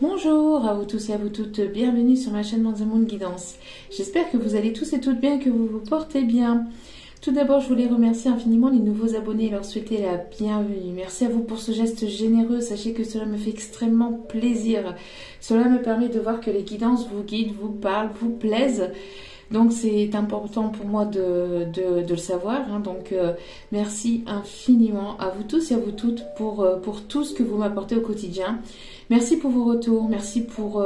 Bonjour à vous tous et à vous toutes, bienvenue sur ma chaîne The Moon Guidance. J'espère que vous allez tous et toutes bien, que vous vous portez bien. Tout d'abord, je voulais remercier infiniment les nouveaux abonnés et leur souhaiter la bienvenue. Merci à vous pour ce geste généreux, sachez que cela me fait extrêmement plaisir. Cela me permet de voir que les guidances vous guident, vous parlent, vous plaisent. Donc c'est important pour moi de le savoir. Donc merci infiniment à vous tous et à vous toutes pour tout ce que vous m'apportez au quotidien. Merci pour vos retours, merci pour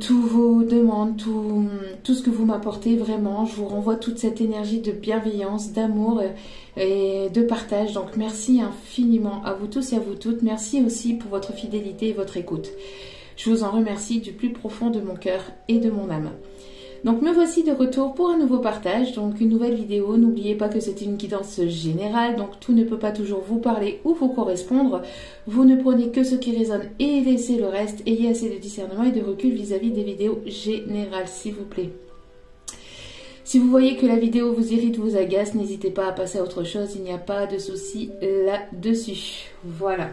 tous vos demandes, tout ce que vous m'apportez. Vraiment, je vous renvoie toute cette énergie de bienveillance, d'amour et de partage. Donc merci infiniment à vous tous et à vous toutes. Merci aussi pour votre fidélité et votre écoute. Je vous en remercie du plus profond de mon cœur et de mon âme. Donc me voici de retour pour un nouveau partage, donc une nouvelle vidéo. N'oubliez pas que c'est une guidance générale, donc tout ne peut pas toujours vous parler ou vous correspondre. Vous ne prenez que ce qui résonne et laissez le reste. Ayez assez de discernement et de recul vis-à-vis des vidéos générales, s'il vous plaît. Si vous voyez que la vidéo vous irrite, vous agace, n'hésitez pas à passer à autre chose, il n'y a pas de souci là-dessus. Voilà.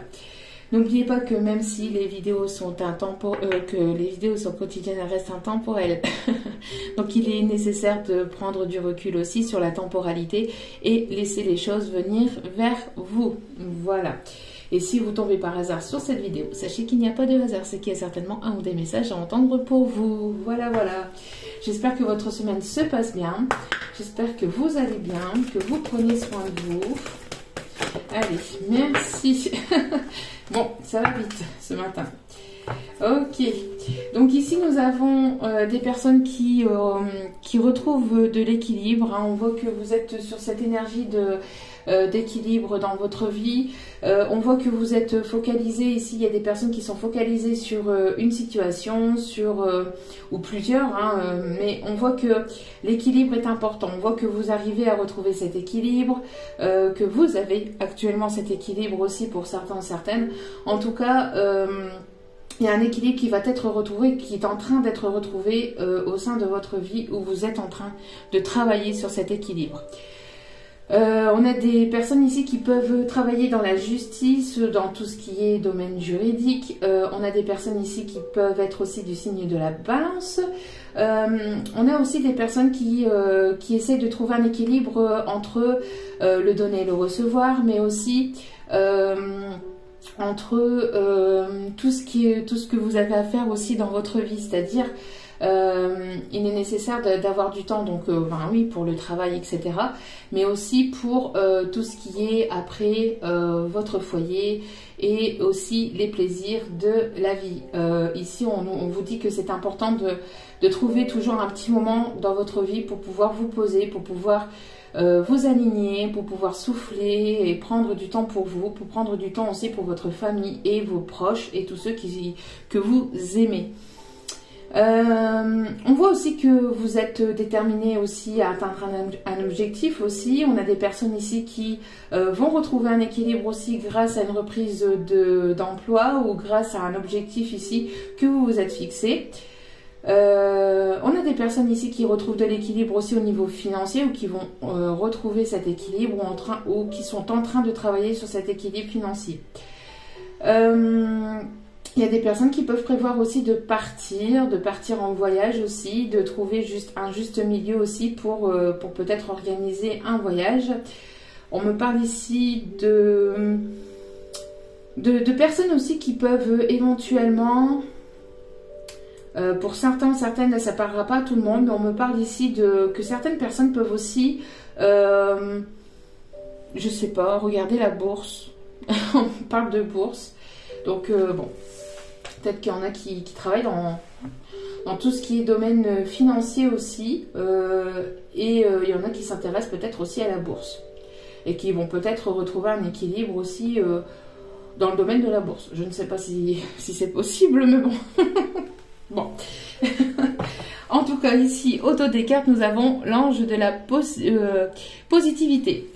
N'oubliez pas que même si les vidéos sont quotidiennes, elles restent intemporelles. Donc il est nécessaire de prendre du recul aussi sur la temporalité et laisser les choses venir vers vous. Voilà. Et si vous tombez par hasard sur cette vidéo, sachez qu'il n'y a pas de hasard, c'est qu'il y a certainement un ou des messages à entendre pour vous. Voilà, voilà. J'espère que votre semaine se passe bien. J'espère que vous allez bien, que vous prenez soin de vous. Allez, merci. Bon, ça va vite ce matin. Ok. Donc ici, nous avons des personnes qui retrouvent de l'équilibre. On voit que vous êtes sur cette énergie d'équilibre dans votre vie. On voit que vous êtes focalisé. Ici, il y a des personnes qui sont focalisées sur une situation, ou plusieurs. Mais on voit que l'équilibre est important. On voit que vous arrivez à retrouver cet équilibre, que vous avez actuellement cet équilibre aussi pour certains, certaines. En tout cas, il y a un équilibre qui va être retrouvé, qui est en train d'être retrouvé au sein de votre vie, où vous êtes en train de travailler sur cet équilibre. On a des personnes ici qui peuvent travailler dans la justice, dans tout ce qui est domaine juridique. On a des personnes ici qui peuvent être aussi du signe de la Balance. On a aussi des personnes qui essaient de trouver un équilibre entre le donner et le recevoir, mais aussi entre tout ce que vous avez à faire aussi dans votre vie, c'est-à-dire il est nécessaire d'avoir du temps, donc oui, pour le travail, etc. Mais aussi pour tout ce qui est après votre foyer et aussi les plaisirs de la vie. Ici, on vous dit que c'est important de trouver toujours un petit moment dans votre vie pour pouvoir vous poser, pour pouvoir vous aligner, pour pouvoir souffler et prendre du temps pour vous, pour prendre du temps aussi pour votre famille et vos proches et tous ceux que vous aimez. On voit aussi que vous êtes déterminé aussi à atteindre un objectif aussi. On a des personnes ici qui vont retrouver un équilibre aussi grâce à une reprise d'emploi ou grâce à un objectif ici que vous vous êtes fixé. On a des personnes ici qui retrouvent de l'équilibre aussi au niveau financier ou qui vont retrouver cet équilibre ou qui sont en train de travailler sur cet équilibre financier. Il y a des personnes qui peuvent prévoir aussi de partir en voyage aussi, de trouver un juste milieu aussi pour peut-être organiser un voyage. On me parle ici de personnes aussi qui peuvent éventuellement, pour certaines, ça ne parlera pas à tout le monde, mais on me parle ici que certaines personnes peuvent aussi, je sais pas, regarder la bourse. On parle de bourse. Donc bon, peut-être qu'il y en a qui travaillent dans tout ce qui est domaine financier aussi, et il y en a qui s'intéressent peut-être aussi à la bourse et qui vont peut-être retrouver un équilibre aussi dans le domaine de la bourse. Je ne sais pas si c'est possible, mais bon. Bon. En tout cas, ici, au dos des cartes, nous avons l'ange de la positivité.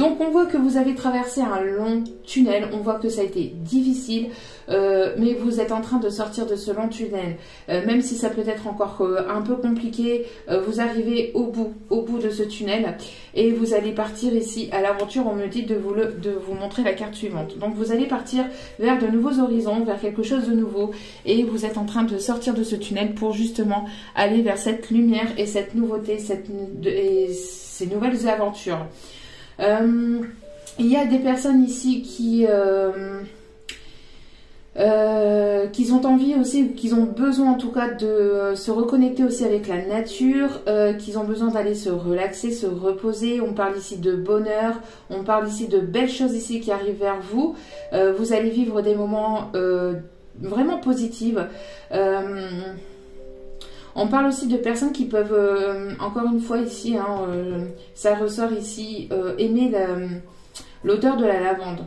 Donc on voit que vous avez traversé un long tunnel, on voit que ça a été difficile, mais vous êtes en train de sortir de ce long tunnel. Même si ça peut être encore un peu compliqué, vous arrivez au bout de ce tunnel et vous allez partir ici à l'aventure. On me dit de vous montrer la carte suivante. Donc vous allez partir vers de nouveaux horizons, vers quelque chose de nouveau, et vous êtes en train de sortir de ce tunnel pour justement aller vers cette lumière et cette nouveauté, et ces nouvelles aventures. Il y a des personnes ici qui ont envie aussi, qui ont besoin en tout cas de se reconnecter aussi avec la nature, qui ont besoin d'aller se relaxer, se reposer. On parle ici de bonheur, on parle ici de belles choses ici qui arrivent vers vous. Vous allez vivre des moments vraiment positifs. On parle aussi de personnes qui peuvent, encore une fois ici, ça ressort ici, aimer l'odeur de la lavande.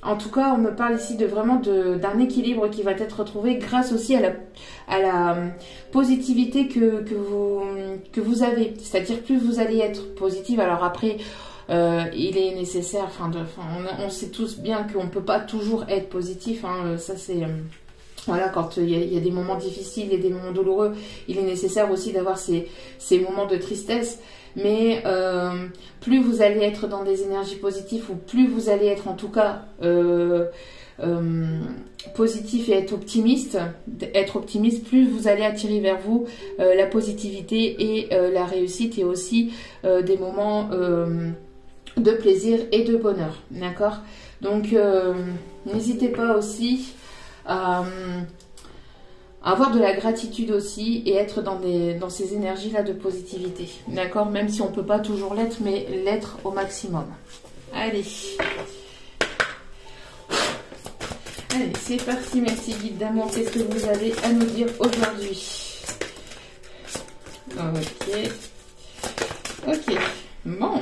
En tout cas, on me parle ici vraiment d'un équilibre qui va être retrouvé grâce aussi à la positivité que vous avez. C'est-à-dire plus vous allez être positive. Alors après, il est nécessaire, on sait tous bien qu'on ne peut pas toujours être positif. Ça c'est... Voilà, quand il y a des moments difficiles et des moments douloureux, il est nécessaire aussi d'avoir ces moments de tristesse. Mais plus vous allez être dans des énergies positives, ou plus vous allez être en tout cas positif et être optimiste, plus vous allez attirer vers vous la positivité et la réussite, et aussi des moments de plaisir et de bonheur. D'accord? Donc n'hésitez pas aussi à avoir de la gratitude aussi et être dans ces énergies-là de positivité. D'accord? Même si on ne peut pas toujours l'être, mais l'être au maximum. Allez. Allez, c'est parti, mes petits guides d'amour. Qu'est-ce que vous avez à nous dire aujourd'hui? Ok. Ok. Bon.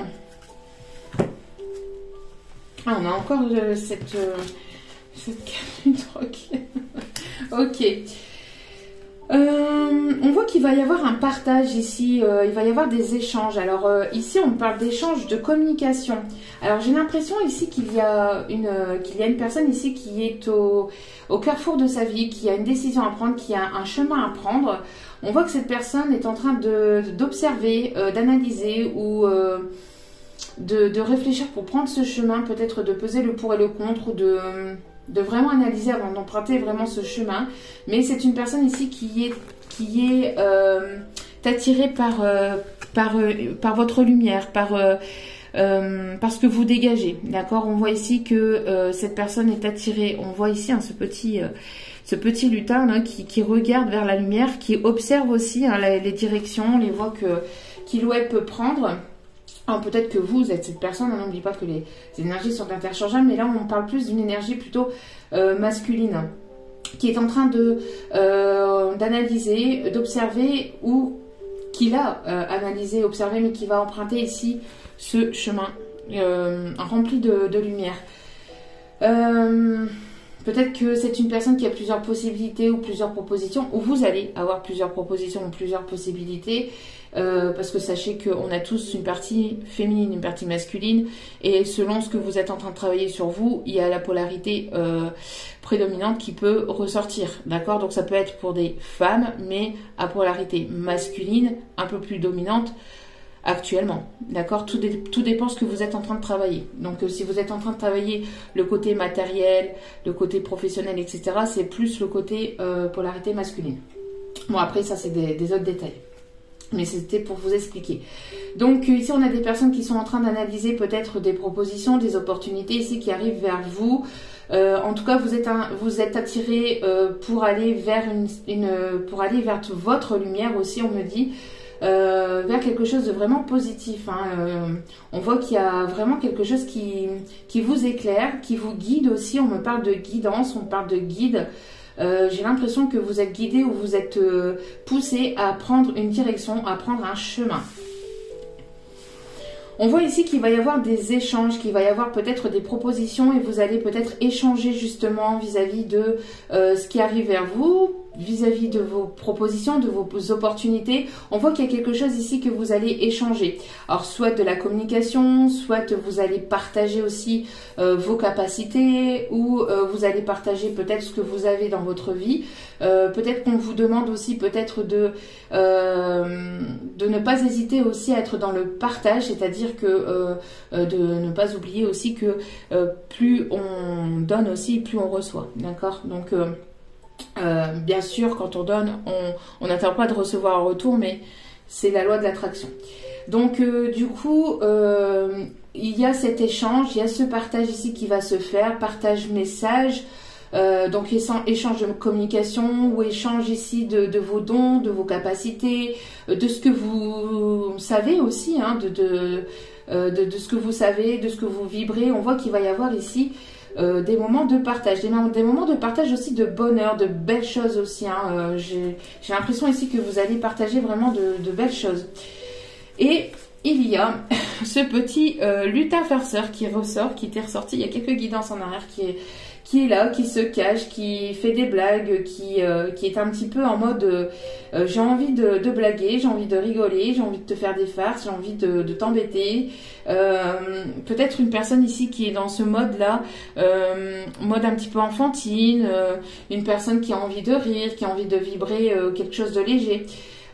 Ah, on a encore cette carte. Ok. On voit qu'il va y avoir un partage ici, il va y avoir des échanges. Alors ici on parle d'échanges, de communication. Alors j'ai l'impression ici qu'il y a une personne ici qui est au carrefour de sa vie, qui a une décision à prendre, qui a un chemin à prendre. On voit que cette personne est en train d'observer, d'analyser ou de réfléchir pour prendre ce chemin, peut-être de peser le pour et le contre, ou de vraiment analyser avant d'emprunter vraiment ce chemin. Mais c'est une personne ici qui est attirée par votre lumière, par ce que vous dégagez. D'accord? On voit ici que cette personne est attirée. On voit ici ce petit lutin là, qui regarde vers la lumière, qui observe aussi les directions, les voies qu'il ou elle peut prendre. Alors peut-être que vous êtes cette personne, on n'oublie pas que les énergies sont interchangeables, mais là on parle plus d'une énergie plutôt masculine, qui est en train d'analyser, d'observer, ou qui a analysé, observé, mais qui va emprunter ici ce chemin rempli de lumière. Peut-être que c'est une personne qui a plusieurs possibilités ou plusieurs propositions, ou vous allez avoir plusieurs propositions ou plusieurs possibilités, parce que sachez qu'on a tous une partie féminine, une partie masculine, et selon ce que vous êtes en train de travailler sur vous, il y a la polarité prédominante qui peut ressortir, d'accord? Donc ça peut être pour des femmes, mais à polarité masculine, un peu plus dominante, actuellement, d'accord? Tout dépend ce que vous êtes en train de travailler. Donc si vous êtes en train de travailler le côté matériel, le côté professionnel, etc., c'est plus le côté polarité masculine. Bon, après ça c'est des autres détails, mais c'était pour vous expliquer. Donc ici on a des personnes qui sont en train d'analyser peut-être des propositions, des opportunités ici qui arrivent vers vous. En tout cas vous êtes attiré pour aller vers vers votre lumière aussi, on me dit. Vers quelque chose de vraiment positif. On voit qu'il y a vraiment quelque chose qui vous éclaire, qui vous guide aussi. On me parle de guidance, on parle de guide. J'ai l'impression que vous êtes guidé ou vous êtes poussé à prendre une direction, à prendre un chemin. On voit ici qu'il va y avoir des échanges, qu'il va y avoir peut-être des propositions, et vous allez peut-être échanger justement vis-à-vis de ce qui arrive vers vous. vis-à-vis de vos propositions, de vos opportunités, on voit qu'il y a quelque chose ici que vous allez échanger. Alors, soit de la communication, soit vous allez partager aussi vos capacités, ou vous allez partager peut-être ce que vous avez dans votre vie. Peut-être qu'on vous demande aussi peut-être de ne pas hésiter aussi à être dans le partage, c'est-à-dire que de ne pas oublier aussi que plus on donne aussi, plus on reçoit. D'accord? Donc, bien sûr, quand on donne, on n'attend pas de recevoir en retour, mais c'est la loi de l'attraction. Donc, du coup, il y a cet échange, il y a ce partage ici qui va se faire, partage message, donc échange de communication ou échange ici de vos dons, de vos capacités, de ce que vous savez aussi, hein, de ce que vous savez, de ce que vous vibrez. On voit qu'il va y avoir ici des moments de partage, des moments de partage aussi de bonheur, de belles choses aussi. Hein. J'ai l'impression ici que vous allez partager vraiment de belles choses. Et il y a ce petit lutin farceur qui ressort, qui était ressorti. Il y a quelques guidances en arrière qui est là, qui se cache, qui fait des blagues, qui est un petit peu en mode j'ai envie de blaguer, j'ai envie de rigoler, j'ai envie de te faire des farces, j'ai envie de t'embêter. Peut-être une personne ici qui est dans ce mode-là, mode un petit peu enfantine, une personne qui a envie de rire, qui a envie de vibrer quelque chose de léger.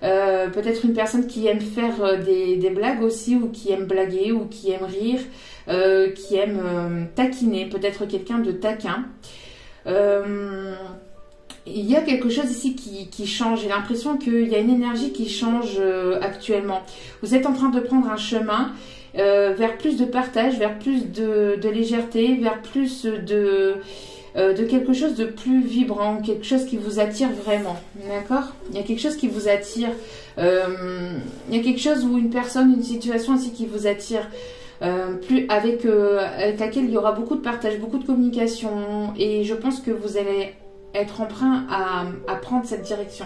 Peut-être une personne qui aime faire des blagues aussi, ou qui aime blaguer, ou qui aime rire, qui aime taquiner, peut-être quelqu'un de taquin. Il y a quelque chose ici qui change. J'ai l'impression qu'il y a une énergie qui change actuellement. Vous êtes en train de prendre un chemin vers plus de partage, vers plus de légèreté, vers plus de quelque chose de plus vibrant, quelque chose qui vous attire vraiment, d'accord? Il y a quelque chose qui vous attire, il y a quelque chose où une personne, une situation aussi qui vous attire, avec laquelle il y aura beaucoup de partage, beaucoup de communication, et je pense que vous allez être emprunt à prendre cette direction.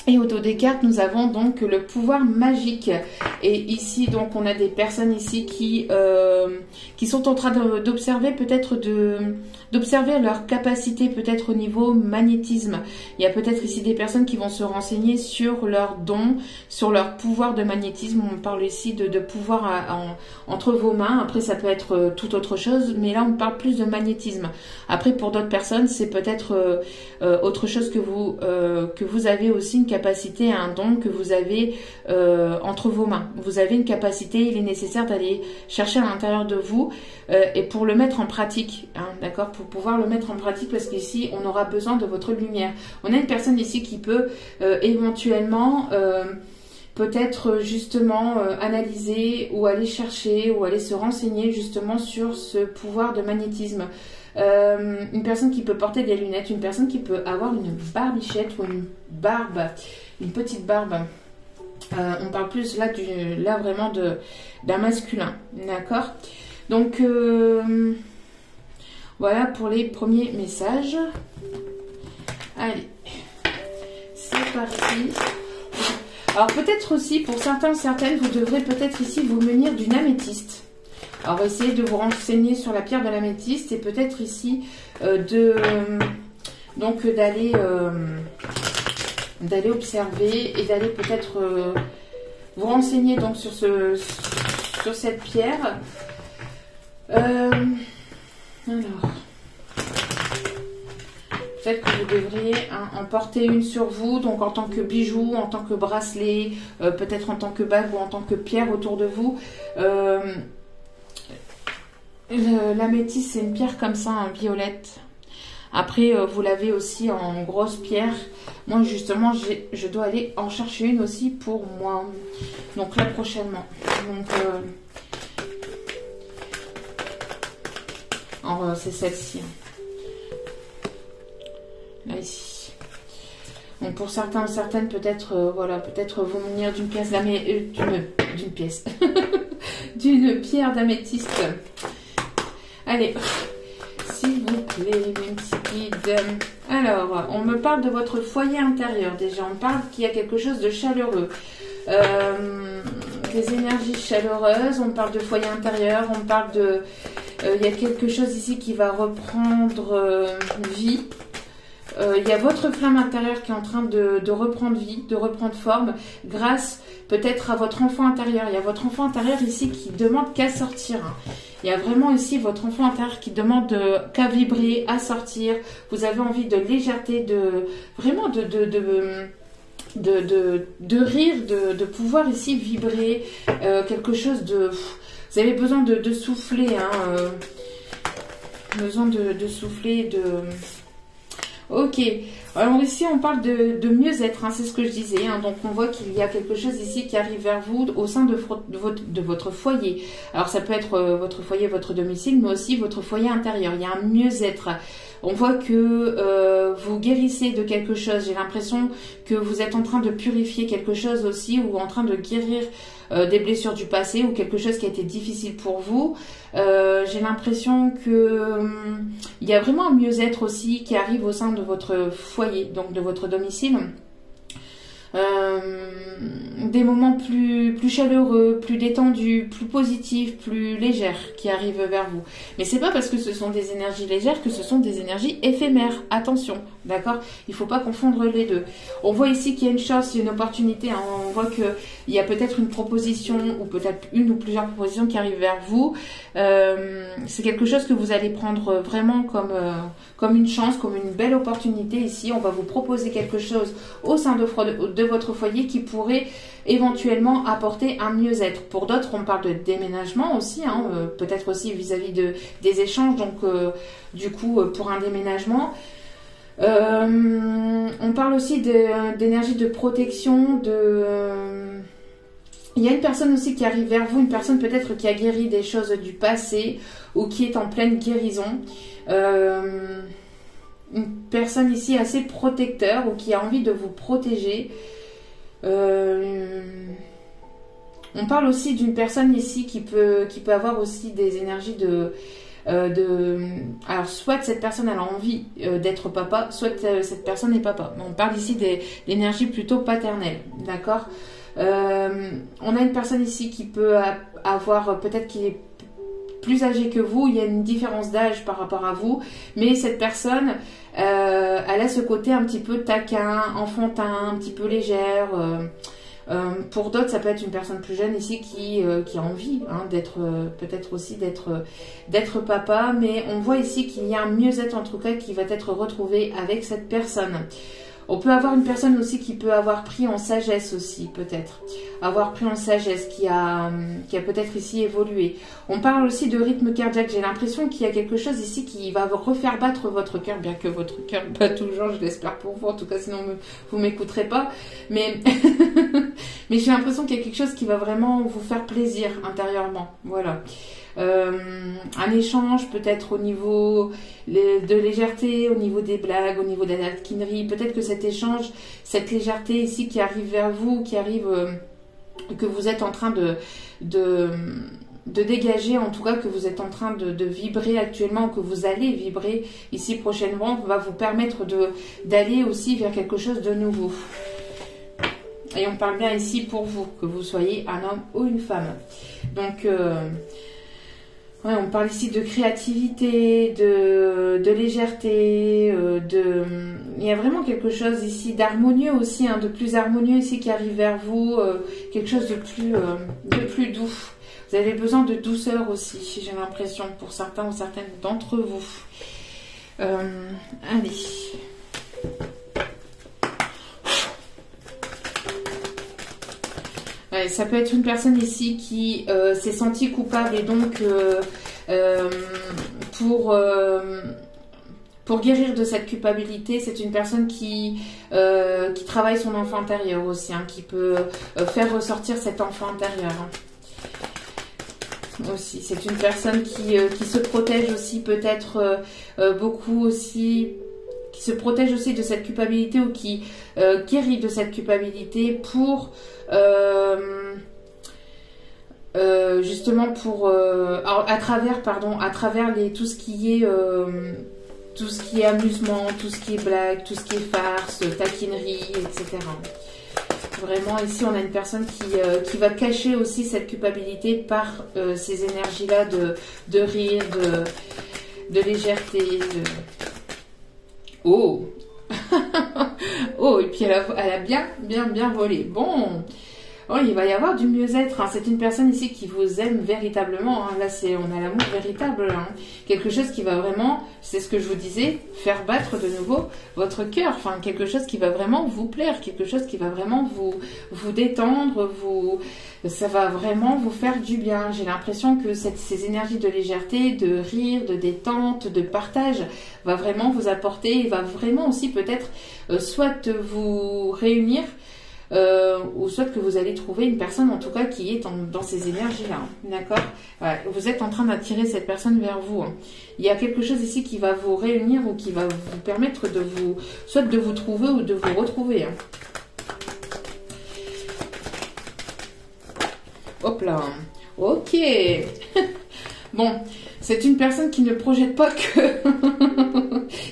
Et au dos des cartes, nous avons donc le pouvoir magique. Et ici, donc, on a des personnes ici qui sont en train d'observer, peut-être d'observer leur capacité, peut-être au niveau magnétisme. Il y a peut-être ici des personnes qui vont se renseigner sur leurs dons, sur leur pouvoir de magnétisme. On parle ici de pouvoir entre vos mains. Après, ça peut être tout autre chose, mais là, on parle plus de magnétisme. Après, pour d'autres personnes, c'est peut-être autre chose que vous avez aussi une capacité, un don que vous avez entre vos mains. Vous avez une capacité, il est nécessaire d'aller chercher à l'intérieur de vous et pour le mettre en pratique, hein, d'accord, pour pouvoir le mettre en pratique, parce qu'ici on aura besoin de votre lumière. On a une personne ici qui peut éventuellement peut-être justement analyser ou aller chercher ou aller se renseigner justement sur ce pouvoir de magnétisme. Une personne qui peut porter des lunettes, une personne qui peut avoir une barbichette ou une barbe, une petite barbe. On parle plus là vraiment d'un masculin, d'accord? Donc voilà pour les premiers messages. Allez, c'est parti. Alors peut-être aussi pour certaines, vous devrez peut-être ici vous munir d'une améthyste. Alors essayez de vous renseigner sur la pierre de l'améthyste et peut-être ici d'aller observer et d'aller peut-être vous renseigner donc sur cette pierre. Alors peut-être que vous devriez en porter une sur vous, donc en tant que bijou, en tant que bracelet, peut-être en tant que bague ou en tant que pierre autour de vous. L'améthyste, c'est une pierre comme ça, hein, violette. Après, vous l'avez aussi en grosse pierre. Moi, justement, je dois aller en chercher une aussi pour moi. Donc là, prochainement. Donc, c'est celle-ci. Là, ici. Donc, pour certains ou certaines, peut-être, voilà, peut-être vous munir d'une pièce d'une pièce. d'une pierre d'améthyste. Allez, s'il vous plaît, une petite guide. Alors, on me parle de votre foyer intérieur déjà. On parle qu'il y a quelque chose de chaleureux. Des énergies chaleureuses. On parle de foyer intérieur. On parle de... il y a quelque chose ici qui va reprendre vie. il y a votre flamme intérieure qui est en train de reprendre vie, de reprendre forme, grâce peut-être à votre enfant intérieur. Il y a votre enfant intérieur ici qui demande qu'à sortir. Il y a vraiment ici votre enfant intérieur qui demande qu'à vibrer, à sortir. Vous avez envie de légèreté, vraiment de rire, de pouvoir ici vibrer, quelque chose de... Vous avez besoin de souffler, besoin de souffler, Ok, alors ici on parle de mieux-être, c'est ce que je disais, donc on voit qu'il y a quelque chose ici qui arrive vers vous au sein de votre foyer. Alors ça peut être votre foyer, votre domicile, mais aussi votre foyer intérieur, il y a un mieux-être. On voit que vous guérissez de quelque chose, j'ai l'impression que vous êtes en train de purifier quelque chose aussi, ou en train de guérir des blessures du passé, ou quelque chose qui a été difficile pour vous. J'ai l'impression que il y a vraiment un mieux-être aussi qui arrive au sein de votre foyer, donc de votre domicile. Des moments plus chaleureux, plus détendus, plus positifs, plus légères qui arrivent vers vous. Mais c'est pas parce que ce sont des énergies légères que ce sont des énergies éphémères. Attention, d'accord? Il faut pas confondre les deux. On voit ici qu'il y a une chance, une opportunité. On voit qu'il y a peut-être une proposition ou peut-être une ou plusieurs propositions qui arrivent vers vous. C'est quelque chose que vous allez prendre vraiment comme une chance, comme une belle opportunité ici. On va vous proposer quelque chose au sein de votre foyer qui pourrait éventuellement apporter un mieux-être. Pour d'autres, on parle de déménagement aussi, peut-être aussi vis-à-vis des échanges, donc du coup pour un déménagement. On parle aussi d'énergie de protection, il y a une personne aussi qui arrive vers vous, une personne peut-être qui a guéri des choses du passé ou qui est en pleine guérison. Une personne ici assez protecteur ou qui a envie de vous protéger. On parle aussi d'une personne ici qui peut avoir aussi des énergies alors soit cette personne elle a envie d'être papa, soit cette personne est papa. On parle ici d'énergie plutôt paternelle, d'accord? On a une personne ici qui peut avoir, peut-être qui est plus âgée que vous, il y a une différence d'âge par rapport à vous, mais cette personne, elle a ce côté un petit peu taquin, enfantin, un petit peu légère. Pour d'autres, ça peut être une personne plus jeune ici qui a envie d'être, peut-être aussi d'être papa, mais on voit ici qu'il y a un mieux-être en tout cas qui va être retrouvé avec cette personne. On peut avoir une personne aussi qui peut avoir pris en sagesse aussi, peut-être. Avoir pris en sagesse, qui a peut-être ici évolué. On parle aussi de rythme cardiaque. J'ai l'impression qu'il y a quelque chose ici qui va refaire battre votre cœur, bien que votre cœur bat toujours, je l'espère pour vous. En tout cas, sinon vous m'écouterez pas. Mais, mais j'ai l'impression qu'il y a quelque chose qui va vraiment vous faire plaisir intérieurement. Voilà. Un échange peut-être au niveau de légèreté, au niveau des blagues, au niveau de la taquinerie. Peut-être que cet échange, cette légèreté ici qui arrive vers vous, qui arrive, que vous êtes en train de dégager, en tout cas que vous êtes en train de vibrer actuellement, que vous allez vibrer ici prochainement, va vous permettre d'aller aussi vers quelque chose de nouveau. Et on parle bien ici pour vous, que vous soyez un homme ou une femme. Donc ouais, on parle ici de créativité, de légèreté, il y a vraiment quelque chose ici d'harmonieux aussi, de plus harmonieux ici qui arrive vers vous, quelque chose de plus doux. Vous avez besoin de douceur aussi, j'ai l'impression, pour certains ou certaines d'entre vous. Allez. Ouais, ça peut être une personne ici qui s'est sentie coupable et donc pour guérir de cette culpabilité, c'est une personne qui travaille son enfant intérieur aussi, qui peut faire ressortir cet enfant intérieur. Aussi, c'est une personne qui se protège aussi peut-être beaucoup aussi, qui se protège aussi de cette culpabilité ou qui guérit de cette culpabilité pour justement pour à travers tout ce qui est amusement, tout ce qui est blague, tout ce qui est farce, taquinerie, etc. Vraiment ici on a une personne qui va cacher aussi cette culpabilité par ces énergies-là de rire, de légèreté. Oh, Oh, et puis elle a bien volé. Bon, oh, il va y avoir du mieux-être. Hein. C'est une personne ici qui vous aime véritablement. Hein. Là, on a l'amour véritable. Hein. Quelque chose qui va vraiment, c'est ce que je vous disais, faire battre de nouveau votre cœur. Enfin, quelque chose qui va vraiment vous plaire. Quelque chose qui va vraiment vous détendre. Ça va vraiment vous faire du bien. J'ai l'impression que ces énergies de légèreté, de rire, de détente, de partage va vraiment vous apporter et va vraiment aussi peut-être soit vous réunir ou soit que vous allez trouver une personne en tout cas qui est dans ces énergies-là. Hein, d'accord, ouais, vous êtes en train d'attirer cette personne vers vous. Hein. Il y a quelque chose ici qui va vous réunir ou qui va vous permettre soit de vous trouver ou de vous retrouver. Hein. Hop là. Ok. Bon, c'est une personne qui ne projette pas que...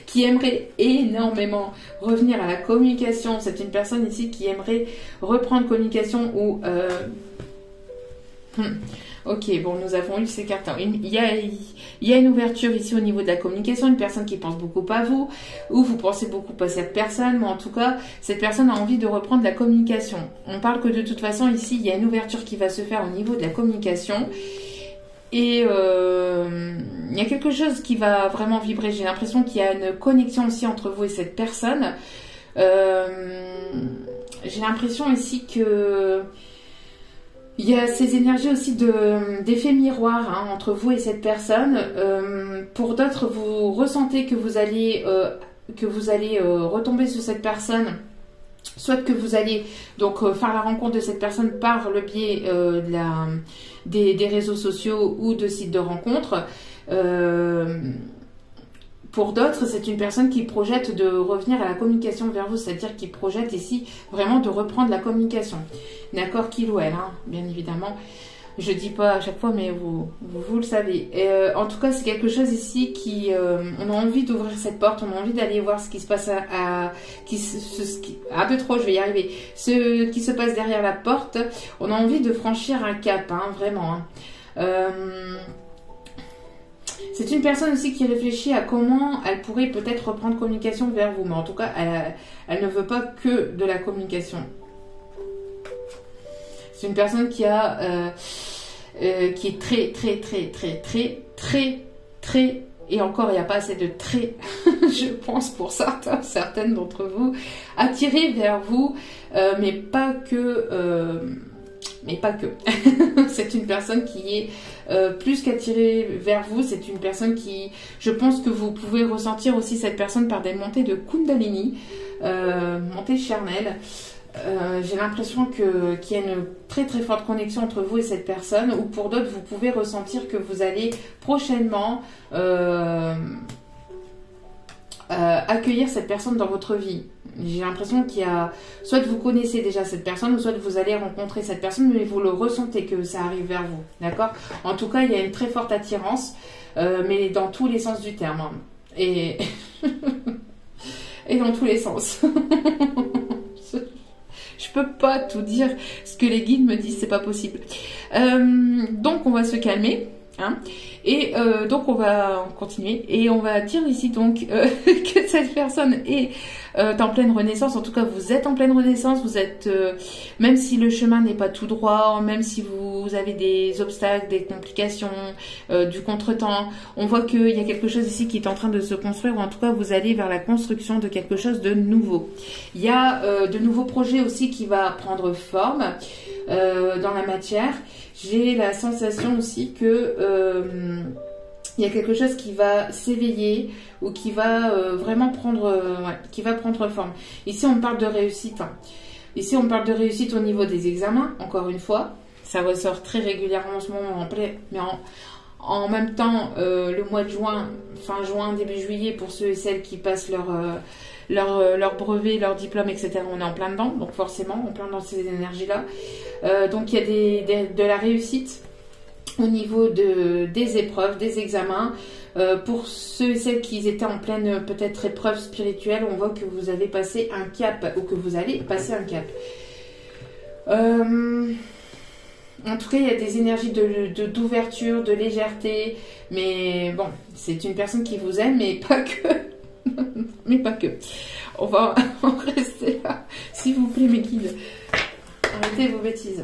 qui aimerait énormément revenir à la communication. C'est une personne ici qui aimerait reprendre communication ou... Ok, bon, nous avons eu ces cartes. Il y a une ouverture ici au niveau de la communication, une personne qui pense beaucoup à vous, ou vous pensez beaucoup à cette personne, mais en tout cas, cette personne a envie de reprendre la communication. On parle que de toute façon, ici, il y a une ouverture qui va se faire au niveau de la communication. Et il y a quelque chose qui va vraiment vibrer. J'ai l'impression qu'il y a une connexion aussi entre vous et cette personne. J'ai l'impression ici que... Il y a ces énergies aussi d'effet miroir hein, entre vous et cette personne. Pour d'autres, vous ressentez que vous allez retomber sur cette personne, soit que vous allez donc faire la rencontre de cette personne par le biais des réseaux sociaux ou de sites de rencontres. Pour d'autres, c'est une personne qui projette de revenir à la communication vers vous, c'est-à-dire qui projette ici vraiment de reprendre la communication. D'accord, qu'il ou elle, hein, bien évidemment. Je dis pas à chaque fois, mais vous le savez. En tout cas, c'est quelque chose ici qui... on a envie d'ouvrir cette porte, on a envie d'aller voir ce qui se passe un peu trop, je vais y arriver. Ce qui se passe derrière la porte, on a envie de franchir un cap, hein, vraiment. Hein. C'est une personne aussi qui réfléchit à comment elle pourrait peut-être reprendre communication vers vous. Mais en tout cas, elle ne veut pas que de la communication. C'est une personne qui est très, et encore il n'y a pas assez de très, je pense pour certaines d'entre vous, attirée vers vous, mais pas que... c'est une personne qui est plus qu'attirée vers vous. C'est une personne qui, je pense que vous pouvez ressentir aussi cette personne par des montées de Kundalini, montées charnelles. J'ai l'impression qu'il y a une très forte connexion entre vous et cette personne, ou pour d'autres, vous pouvez ressentir que vous allez prochainement accueillir cette personne dans votre vie. J'ai l'impression qu'il y a... Soit vous connaissez déjà cette personne, ou soit vous allez rencontrer cette personne, mais vous le ressentez que ça arrive vers vous. D'accord ? En tout cas, il y a une très forte attirance, mais dans tous les sens du terme. Hein. Et... et dans tous les sens. Je peux pas tout dire ce que les guides me disent, c'est pas possible. Donc, on va se calmer. Hein, et donc on va continuer et on va dire ici donc que cette personne est en pleine renaissance. En tout cas, vous êtes en pleine renaissance. Vous êtes même si le chemin n'est pas tout droit, même si vous avez des obstacles, des complications, du contretemps, on voit qu'il y a quelque chose ici qui est en train de se construire, ou en tout cas vous allez vers la construction de quelque chose de nouveau. Il y a de nouveaux projets aussi qui va prendre forme dans la matière. J'ai la sensation aussi que il y a quelque chose qui va s'éveiller ou qui va vraiment prendre forme. Ici, on parle de réussite. Hein. Ici, on parle de réussite au niveau des examens, encore une fois. Ça ressort très régulièrement en ce moment, mais en même temps, le mois de juin, fin juin, début juillet, pour ceux et celles qui passent leur brevet, leur diplôme, etc. On est en plein dedans, donc forcément, en plein dans ces énergies-là. Donc il y a de la réussite au niveau des épreuves, des examens. Pour ceux et celles qui étaient en pleine peut-être épreuve spirituelle, on voit que vous avez passé un cap, ou que vous allez passer un cap. En tout cas, il y a des énergies d'ouverture, de légèreté, mais bon, c'est une personne qui vous aime, mais pas que. Mais pas que. On va en rester là. S'il vous plaît, mes guides. Arrêtez vos bêtises.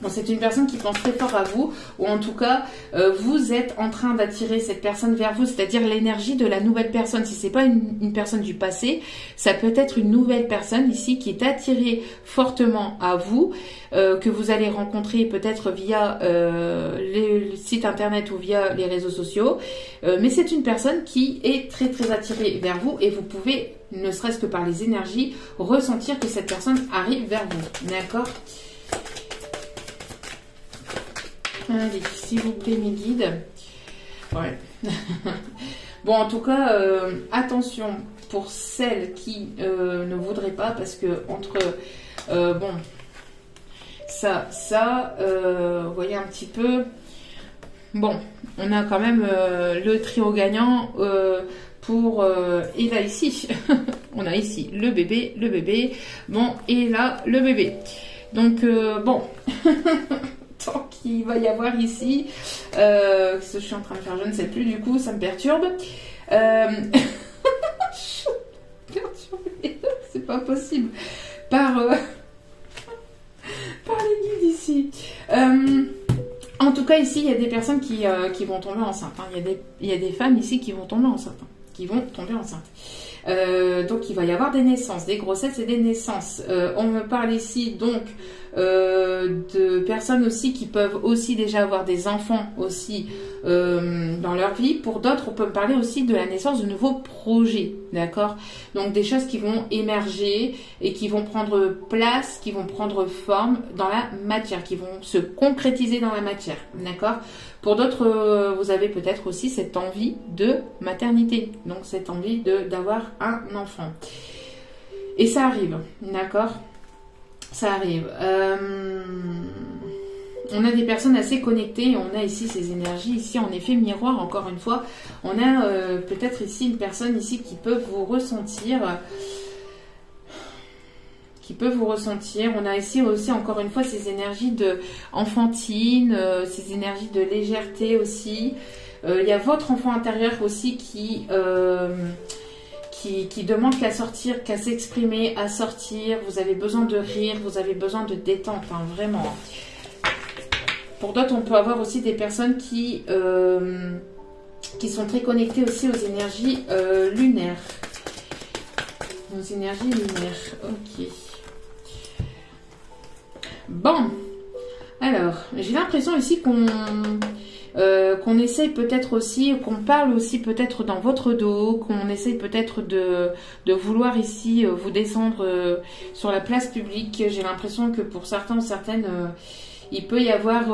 Bon, c'est une personne qui pense très fort à vous, ou en tout cas, vous êtes en train d'attirer cette personne vers vous, c'est-à-dire l'énergie de la nouvelle personne. Si c'est pas une personne du passé, ça peut être une nouvelle personne ici qui est attirée fortement à vous, que vous allez rencontrer peut-être via les sites internet ou via les réseaux sociaux. Mais c'est une personne qui est très très attirée vers vous et vous pouvez, ne serait-ce que par les énergies, ressentir que cette personne arrive vers vous. D'accord ? Allez, s'il vous plaît, mes guides. Ouais. Bon, en tout cas, attention pour celles qui ne voudraient pas, parce que entre bon, vous voyez un petit peu. Bon, on a quand même le trio gagnant pour et là ici, on a ici le bébé, bon, et là le bébé. Donc bon. Tant qu'il va y avoir ici, ce que je suis en train de faire, je ne sais plus, du coup, ça me perturbe. Perturbé, c'est pas possible. Par les guides ici. En tout cas, ici, il y a des personnes qui vont tomber enceintes. Hein. Il y a des femmes ici qui vont tomber enceintes. Hein. Donc il va y avoir des naissances, des grossesses et des naissances. On me parle ici donc de personnes aussi qui peuvent aussi déjà avoir des enfants aussi dans leur vie. Pour d'autres, on peut me parler aussi de la naissance de nouveaux projets, d'accord? Donc des choses qui vont émerger et qui vont prendre place, qui vont prendre forme dans la matière, qui vont se concrétiser dans la matière, d'accord? Pour d'autres, vous avez peut-être aussi cette envie de maternité, donc cette envie d'avoir un enfant. Et ça arrive, d'accord? Ça arrive. On a des personnes assez connectées, on a ici ces énergies, ici en effet miroir, encore une fois. On a peut-être ici une personne ici qui peut vous ressentir... On a ici aussi encore une fois ces énergies de enfantine, ces énergies de légèreté aussi. Il y a votre enfant intérieur aussi qui demande qu'à sortir, qu'à s'exprimer, à sortir. Vous avez besoin de rire, vous avez besoin de détente, hein, vraiment. Pour d'autres, on peut avoir aussi des personnes qui sont très connectées aussi aux énergies lunaires. Aux énergies lunaires, ok. Bon, alors, j'ai l'impression ici qu'on essaye peut-être aussi, qu'on parle aussi peut-être dans votre dos, qu'on essaye peut-être de vouloir ici vous descendre sur la place publique. J'ai l'impression que pour certains ou certaines, il peut y avoir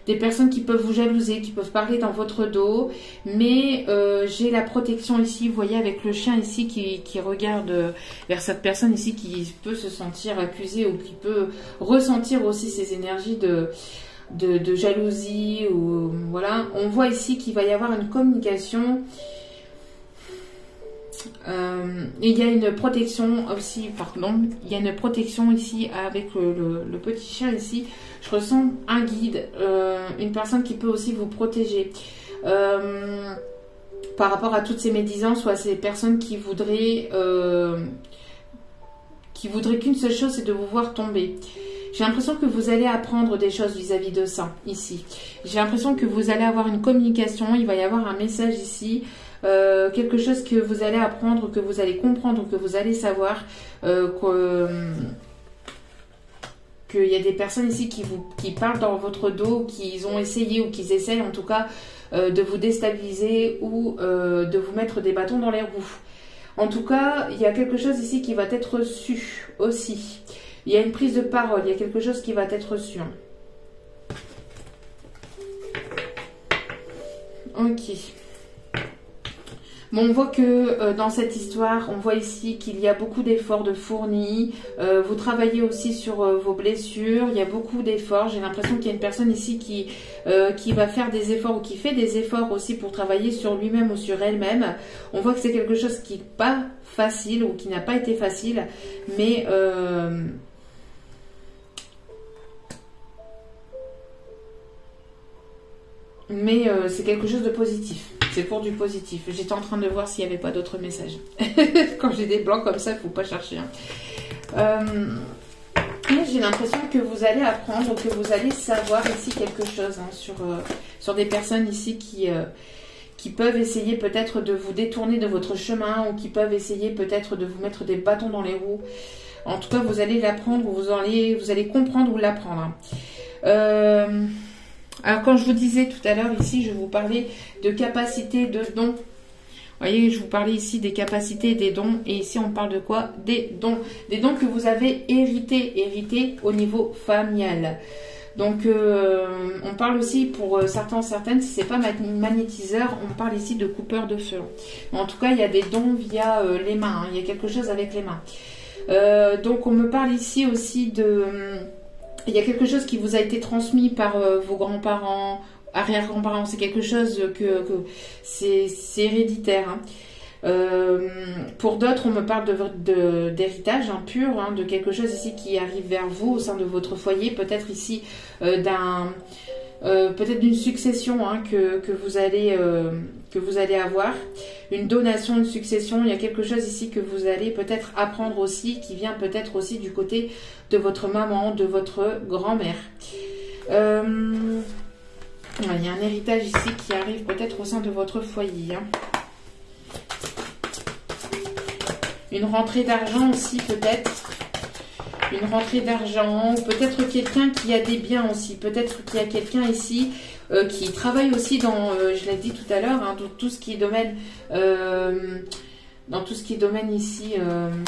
des personnes qui peuvent vous jalouser, qui peuvent parler dans votre dos, mais j'ai la protection ici, vous voyez, avec le chien ici qui regarde vers cette personne ici qui peut se sentir accusée ou qui peut ressentir aussi ces énergies de jalousie, ou voilà. On voit ici qu'il va y avoir une communication. Et il y a une protection aussi, pardon, il y a une protection ici avec le petit chien ici. Je ressens un guide, une personne qui peut aussi vous protéger par rapport à toutes ces médisances ou à ces personnes qui voudraient qu'une seule chose, c'est de vous voir tomber. J'ai l'impression que vous allez apprendre des choses vis-à-vis de ça, ici. J'ai l'impression que vous allez avoir une communication, il va y avoir un message ici, quelque chose que vous allez apprendre, que vous allez comprendre, que vous allez savoir, qu'il y a des personnes ici qui parlent dans votre dos, qui ont essayé ou qui essayent en tout cas de vous déstabiliser ou de vous mettre des bâtons dans les roues. En tout cas, il y a quelque chose ici qui va être reçu aussi. Il y a une prise de parole, il y a quelque chose qui va être reçu. Ok. Bon, on voit que dans cette histoire, on voit ici qu'il y a beaucoup d'efforts de fournis. Vous travaillez aussi sur vos blessures. Il y a beaucoup d'efforts. J'ai l'impression qu'il y a une personne ici qui va faire des efforts ou qui fait des efforts aussi pour travailler sur lui-même ou sur elle-même. On voit que c'est quelque chose qui n'est pas facile ou qui n'a pas été facile. Mais c'est quelque chose de positif. C'est pour du positif. J'étais en train de voir s'il n'y avait pas d'autres messages. Quand j'ai des blancs comme ça, il ne faut pas chercher. J'ai l'impression que vous allez apprendre, que vous allez savoir ici quelque chose sur des personnes ici qui peuvent essayer peut-être de vous détourner de votre chemin ou qui peuvent essayer peut-être de vous mettre des bâtons dans les roues. En tout cas, vous allez l'apprendre ou vous allez comprendre ou l'apprendre. Alors, quand je vous disais tout à l'heure ici, je vous parlais de capacités, de dons. Vous voyez, je vous parlais ici des capacités, des dons. Et ici, on parle de quoi? Des dons. Des dons que vous avez hérités au niveau familial. Donc, on parle aussi pour certaines, si ce n'est pas magnétiseur, on parle ici de coupeur de feu. En tout cas, il y a des dons via les mains. Il y a quelque chose avec les mains. Donc, on me parle ici aussi de... Il y a quelque chose qui vous a été transmis par vos grands-parents, arrière-grands-parents. C'est quelque chose que c'est héréditaire. Pour d'autres, on me parle d'héritage pur, de quelque chose ici qui arrive vers vous au sein de votre foyer. Peut-être ici peut-être d'une succession que vous allez avoir. Une donation, une succession. Il y a quelque chose ici que vous allez peut-être apprendre aussi, qui vient peut-être aussi du côté de votre maman, de votre grand-mère. Il y a un héritage ici qui arrive peut-être au sein de votre foyer. Une rentrée d'argent aussi peut-être. Une rentrée d'argent. Peut-être quelqu'un qui a des biens aussi. Peut-être qu'il y a quelqu'un ici qui travaille aussi dans, je l'ai dit tout à l'heure, dans tout ce qui est domaine... dans tout ce qui est domaine ici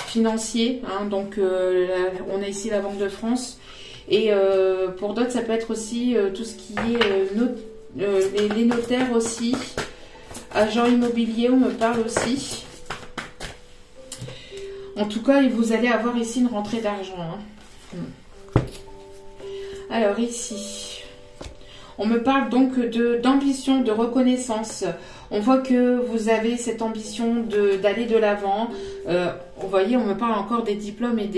financier. Donc, on a ici la Banque de France. Et pour d'autres, ça peut être aussi tout ce qui est les notaires aussi. Agents immobiliers, on me parle aussi. En tout cas, vous allez avoir ici une rentrée d'argent. Alors, ici, on me parle donc d'ambition, de reconnaissance. On voit que vous avez cette ambition d'aller de l'avant. Vous voyez, on me parle encore des diplômes et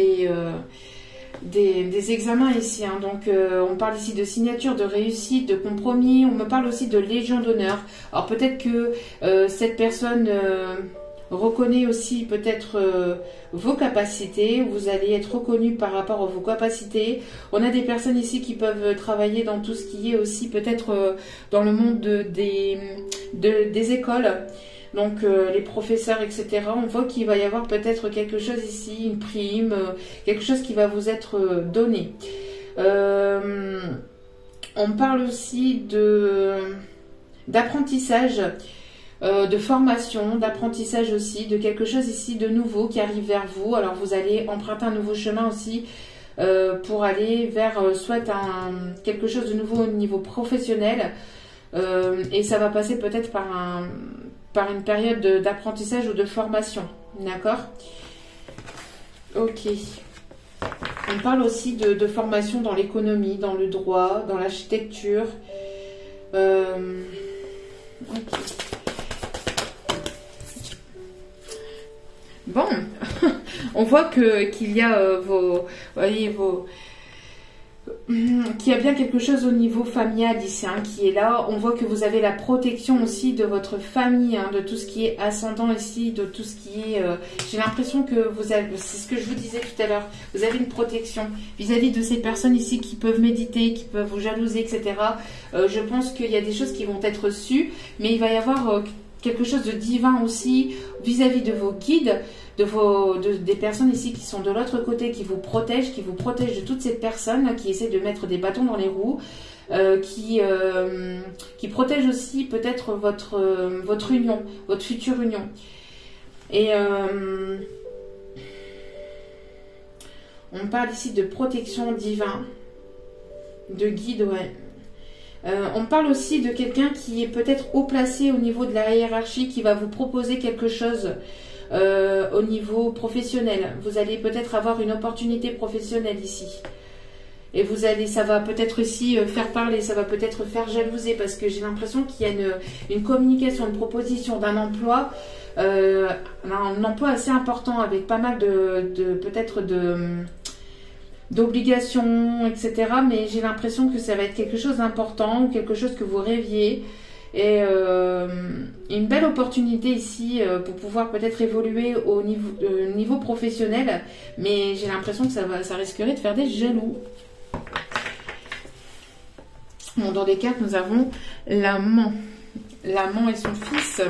des examens ici. Donc, on parle ici de signature, de réussite, de compromis. On me parle aussi de légion d'honneur. Alors, peut-être que cette personne reconnaît aussi peut-être vos capacités. Vous allez être reconnu par rapport à vos capacités. On a des personnes ici qui peuvent travailler dans tout ce qui est aussi peut-être dans le monde des écoles. Donc les professeurs, etc. On voit qu'il va y avoir peut-être quelque chose ici, une prime, quelque chose qui va vous être donné. On parle aussi d'apprentissage. De formation, d'apprentissage aussi, de quelque chose ici de nouveau qui arrive vers vous. Alors vous allez emprunter un nouveau chemin aussi pour aller vers soit quelque chose de nouveau au niveau professionnel et ça va passer peut-être par une période d'apprentissage ou de formation. D'accord? Ok. On parle aussi de formation dans l'économie, dans le droit, dans l'architecture. Ok. Bon, on voit qu'il y a qu'il y a bien quelque chose au niveau familial ici qui est là. On voit que vous avez la protection aussi de votre famille, de tout ce qui est ascendant ici, de tout ce qui est... J'ai l'impression que vous avez, c'est ce que je vous disais tout à l'heure, vous avez une protection vis-à-vis de ces personnes ici qui peuvent méditer, qui peuvent vous jalouser, etc. Je pense qu'il y a des choses qui vont être sues, mais il va y avoir... quelque chose de divin aussi vis-à-vis de vos guides, des personnes ici qui sont de l'autre côté, qui vous protègent de toutes ces personnes qui essaient de mettre des bâtons dans les roues, qui protègent aussi peut-être votre union, votre future union. Et on parle ici de protection divine, de guide, ouais. On parle aussi de quelqu'un qui est peut-être haut placé au niveau de la hiérarchie, qui va vous proposer quelque chose au niveau professionnel. Vous allez peut-être avoir une opportunité professionnelle ici. Et vous allez, ça va peut-être aussi faire parler, ça va peut-être faire jalouser, parce que j'ai l'impression qu'il y a une communication, une proposition d'un emploi, un emploi assez important avec pas mal peut-être d'obligations, etc. Mais j'ai l'impression que ça va être quelque chose d'important, quelque chose que vous rêviez. Et une belle opportunité ici pour pouvoir peut-être évoluer au niveau professionnel. Mais j'ai l'impression que ça risquerait de faire des jaloux. Bon, dans les cartes, nous avons l'amant. L'amant et son fils.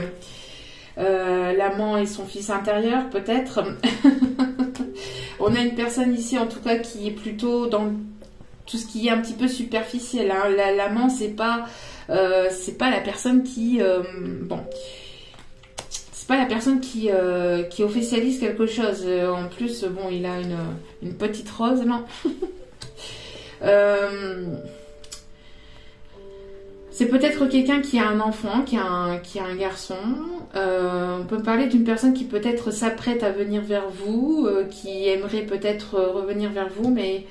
L'amant et son fils intérieur, peut-être. On a une personne ici, en tout cas, qui est plutôt dans tout ce qui est un petit peu superficiel. Hein. L'amant, c'est pas la personne qui... c'est pas la personne qui officialise quelque chose. En plus, bon, il a une petite rose, non. C'est peut-être quelqu'un qui a un enfant, qui a un garçon. On peut parler d'une personne qui peut-être s'apprête à venir vers vous, qui aimerait peut-être revenir vers vous, mais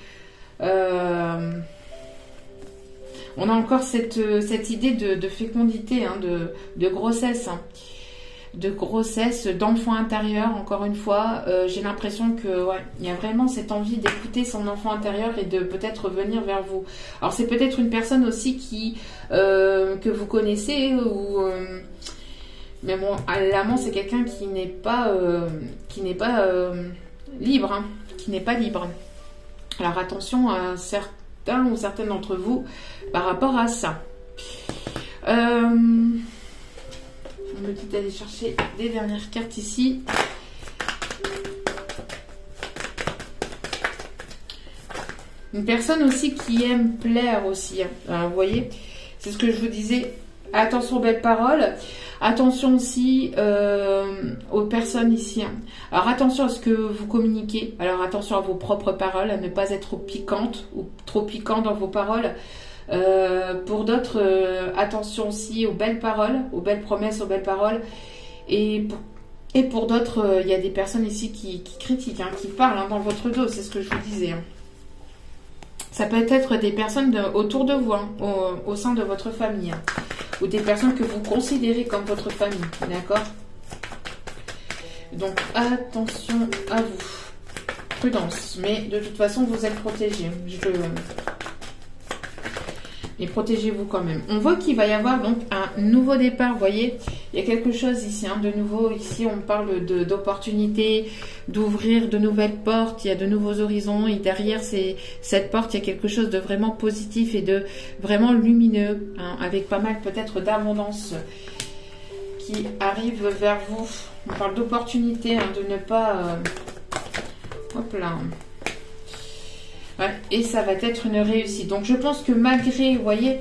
on a encore cette idée de fécondité, hein, de grossesse. Hein. De grossesse, d'enfant intérieur, encore une fois, j'ai l'impression que il y a vraiment cette envie d'écouter son enfant intérieur et de peut-être venir vers vous. Alors c'est peut-être une personne aussi que vous connaissez mais bon, l'amant c'est quelqu'un qui n'est pas libre, hein, qui n'est pas libre. Alors attention à certains ou certaines d'entre vous par rapport à ça. On me dit d'aller chercher des dernières cartes ici. Une personne aussi qui aime plaire aussi. Hein. Alors, vous voyez, c'est ce que je vous disais. Attention aux belles paroles. Attention aussi aux personnes ici. Hein. Alors attention à ce que vous communiquez. Alors attention à vos propres paroles, à ne pas être trop piquante ou trop piquant dans vos paroles. Pour d'autres, attention aussi aux belles paroles, aux belles promesses, aux belles paroles. Et pour d'autres, il y a des personnes ici qui critiquent, hein, qui parlent, hein, dans votre dos, c'est ce que je vous disais. Hein. Ça peut être des personnes autour de vous, hein, au sein de votre famille. Hein, ou des personnes que vous considérez comme votre famille, d'accord? Donc attention à vous. Prudence, mais de toute façon, vous êtes protégés. Et protégez-vous quand même. On voit qu'il va y avoir donc un nouveau départ, vous voyez. Il y a quelque chose ici, hein, de nouveau. Ici, on parle d'opportunités, d'ouvrir de nouvelles portes. Il y a de nouveaux horizons. Et derrière cette porte, il y a quelque chose de vraiment positif et de vraiment lumineux, hein, avec pas mal peut-être d'abondance qui arrive vers vous. On parle d'opportunités, hein, de ne pas... hop là... Ouais, et ça va être une réussite. Donc je pense que malgré, vous voyez,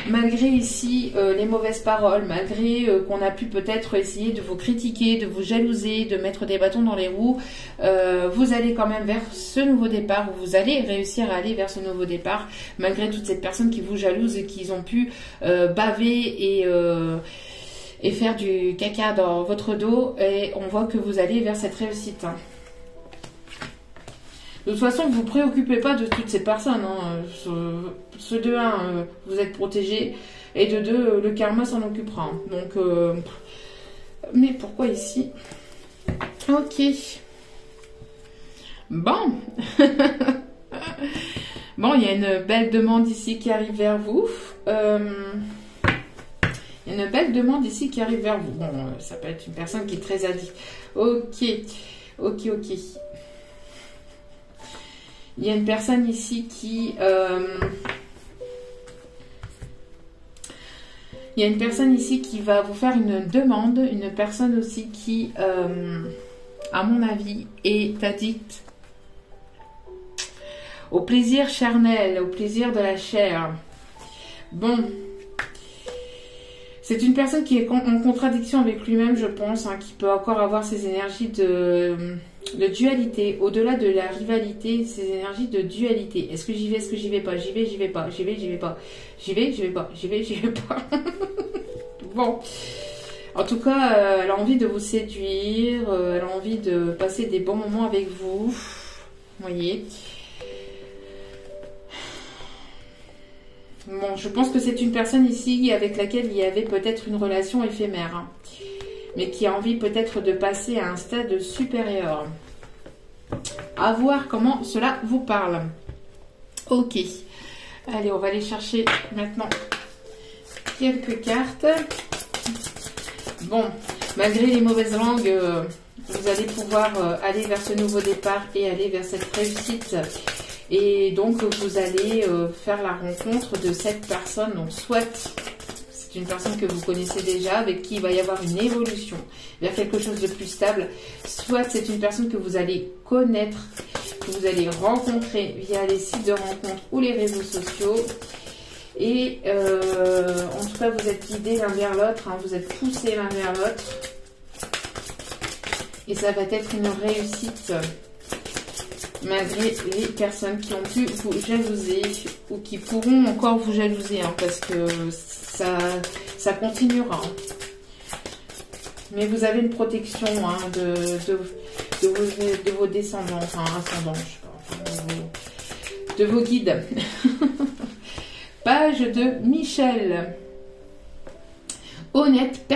malgré ici les mauvaises paroles, malgré qu'on a pu peut-être essayer de vous critiquer, de vous jalouser, de mettre des bâtons dans les roues, vous allez quand même vers ce nouveau départ, vous allez réussir à aller vers ce nouveau départ, malgré toutes ces personnes qui vous jalousent et qui ont pu baver et faire du caca dans votre dos, et on voit que vous allez vers cette réussite. Hein. De toute façon, vous ne vous préoccupez pas de toutes ces personnes. Hein. Ce de 1, vous êtes protégés. Et de 2, le karma s'en occupera. Hein. Donc, mais pourquoi ici? Ok. Bon. Bon, il y a une belle demande ici qui arrive vers vous. Il y a une belle demande ici qui arrive vers vous. Bon, ça peut être une personne qui est très addicte. Ok. Ok. Il y a une personne ici qui... il y a une personne ici qui va vous faire une demande. Une personne aussi qui, à mon avis, est addicte au plaisir charnel, au plaisir de la chair. Bon. C'est une personne qui est en contradiction avec lui-même, je pense, hein, qui peut encore avoir ces énergies de dualité, au-delà de la rivalité, ces énergies de dualité. Est-ce que j'y vais, est-ce que j'y vais pas? J'y vais, j'y vais pas, j'y vais, j'y vais pas. J'y vais, j'y vais pas, j'y vais, j'y vais pas. Bon. En tout cas, elle a envie de vous séduire, elle a envie de passer des bons moments avec vous. Vous voyez. Bon, je pense que c'est une personne ici avec laquelle il y avait peut-être une relation éphémère, hein, mais qui a envie peut-être de passer à un stade supérieur. À voir comment cela vous parle. Ok. Allez, on va aller chercher maintenant quelques cartes. Bon, malgré les mauvaises langues, vous allez pouvoir aller vers ce nouveau départ et aller vers cette réussite. Et donc, vous allez faire la rencontre de cette personne. Donc, soit c'est une personne que vous connaissez déjà, avec qui il va y avoir une évolution vers quelque chose de plus stable. Soit c'est une personne que vous allez connaître, que vous allez rencontrer via les sites de rencontres ou les réseaux sociaux. Et en tout cas, vous êtes guidés l'un vers l'autre, hein, vous êtes poussés l'un vers l'autre. Et ça va être une réussite malgré les personnes qui ont pu vous jalouser ou qui pourront encore vous jalouser, hein, parce que ça continuera. Mais vous avez une protection, hein, de vos descendants, enfin ascendants, je sais pas, de vos guides. Page de Michel. Honnête,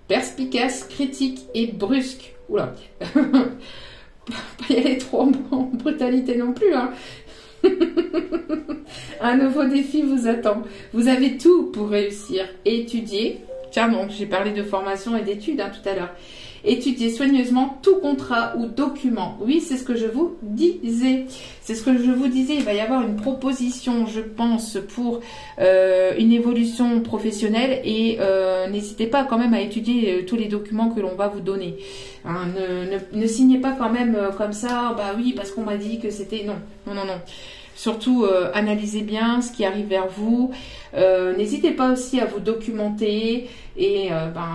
perspicace, critique et brusque. Oula. Pas y aller trop en brutalité non plus, hein. Un nouveau défi vous attend. Vous avez tout pour réussir. Étudier. Tiens, donc j'ai parlé de formation et d'études, hein, tout à l'heure. Étudiez soigneusement tout contrat ou document. Oui, c'est ce que je vous disais. C'est ce que je vous disais. Il va y avoir une proposition, je pense, pour une évolution professionnelle. Et n'hésitez pas quand même à étudier tous les documents que l'on va vous donner. Hein, ne signez pas quand même comme ça. Bah oui, parce qu'on m'a dit que c'était... Non, non, non, non. Surtout, analysez bien ce qui arrive vers vous. N'hésitez pas aussi à vous documenter. Et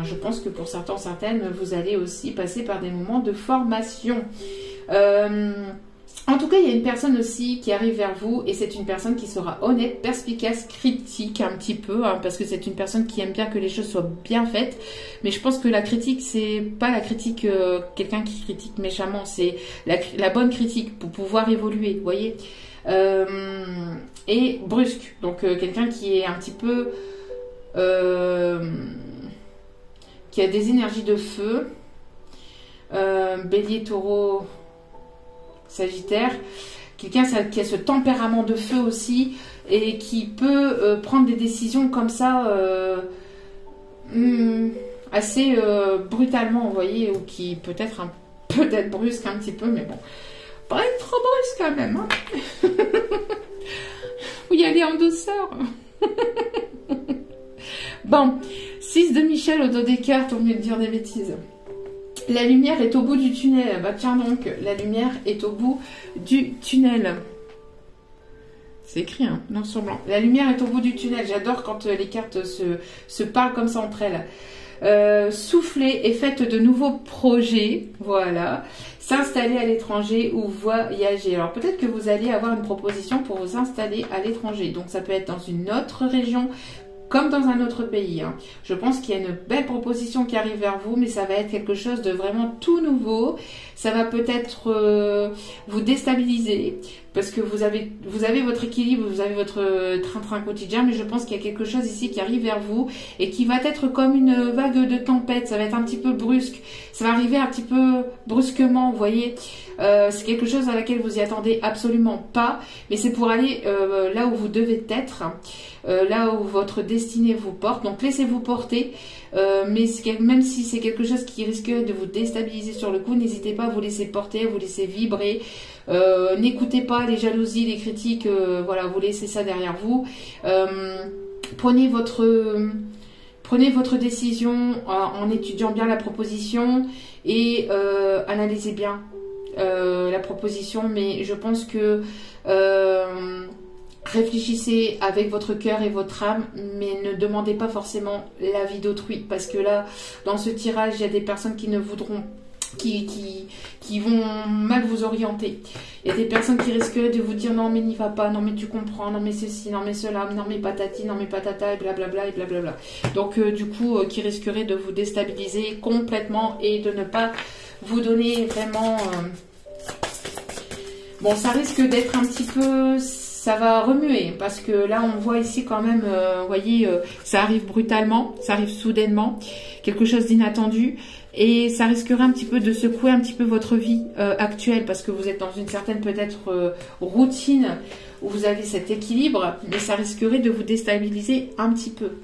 je pense que pour certains, certaines, vous allez aussi passer par des moments de formation. En tout cas, il y a une personne aussi qui arrive vers vous. Et c'est une personne qui sera honnête, perspicace, critique un petit peu. Hein, parce que c'est une personne qui aime bien que les choses soient bien faites. Mais je pense que la critique, c'est pas la critique, quelqu'un qui critique méchamment. C'est la bonne critique pour pouvoir évoluer, vous voyez. Et brusque, donc quelqu'un qui est un petit peu qui a des énergies de feu, bélier, taureau, sagittaire, quelqu'un qui a ce tempérament de feu aussi et qui peut prendre des décisions comme ça assez brutalement, vous voyez, ou qui peut-être peut-être brusque un petit peu, mais bon, pas être trop brusque quand même, hein. Faut y aller en douceur. Bon, 6 de Michel au dos des cartes, au lieu de dire des bêtises. La lumière est au bout du tunnel. Bah tiens donc, la lumière est au bout du tunnel. C'est écrit, hein, noir sur blanc. La lumière est au bout du tunnel. J'adore quand les cartes se parlent comme ça entre elles. Souffler et faites de nouveaux projets. Voilà. S'installer à l'étranger ou voyager. Alors peut-être que vous allez avoir une proposition pour vous installer à l'étranger. Donc ça peut être dans une autre région comme dans un autre pays. Hein. Je pense qu'il y a une belle proposition qui arrive vers vous, mais ça va être quelque chose de vraiment tout nouveau. Ça va peut-être vous déstabiliser parce que vous avez votre équilibre, vous avez votre train-train quotidien, mais je pense qu'il y a quelque chose ici qui arrive vers vous et qui va être comme une vague de tempête. Ça va être un petit peu brusque. Ça va arriver un petit peu brusquement, vous voyez. C'est quelque chose à laquelle vous y attendez absolument pas, mais c'est pour aller là où vous devez être, là où votre destinée vous porte. Donc laissez-vous porter, mais même si c'est quelque chose qui risquerait de vous déstabiliser sur le coup, n'hésitez pas à vous laisser porter, à vous laisser vibrer. N'écoutez pas les jalousies, les critiques, voilà, vous laissez ça derrière vous. Prenez votre décision en étudiant bien la proposition et analysez bien la proposition, mais je pense que réfléchissez avec votre cœur et votre âme, mais ne demandez pas forcément l'avis d'autrui, parce que là, dans ce tirage, il y a des personnes qui ne voudront qui vont mal vous orienter. Il y a des personnes qui risqueraient de vous dire non mais n'y va pas, non mais tu comprends, non mais ceci, non mais cela, non mais patati, non mais patata, et blablabla et blablabla. Donc du coup qui risqueraient de vous déstabiliser complètement et de ne pas vous donner vraiment... Bon, ça risque d'être un petit peu... Ça va remuer parce que là on voit ici quand même, vous voyez, ça arrive brutalement, ça arrive soudainement, quelque chose d'inattendu et ça risquerait un petit peu de secouer un petit peu votre vie actuelle parce que vous êtes dans une certaine peut-être routine où vous avez cet équilibre, mais ça risquerait de vous déstabiliser un petit peu.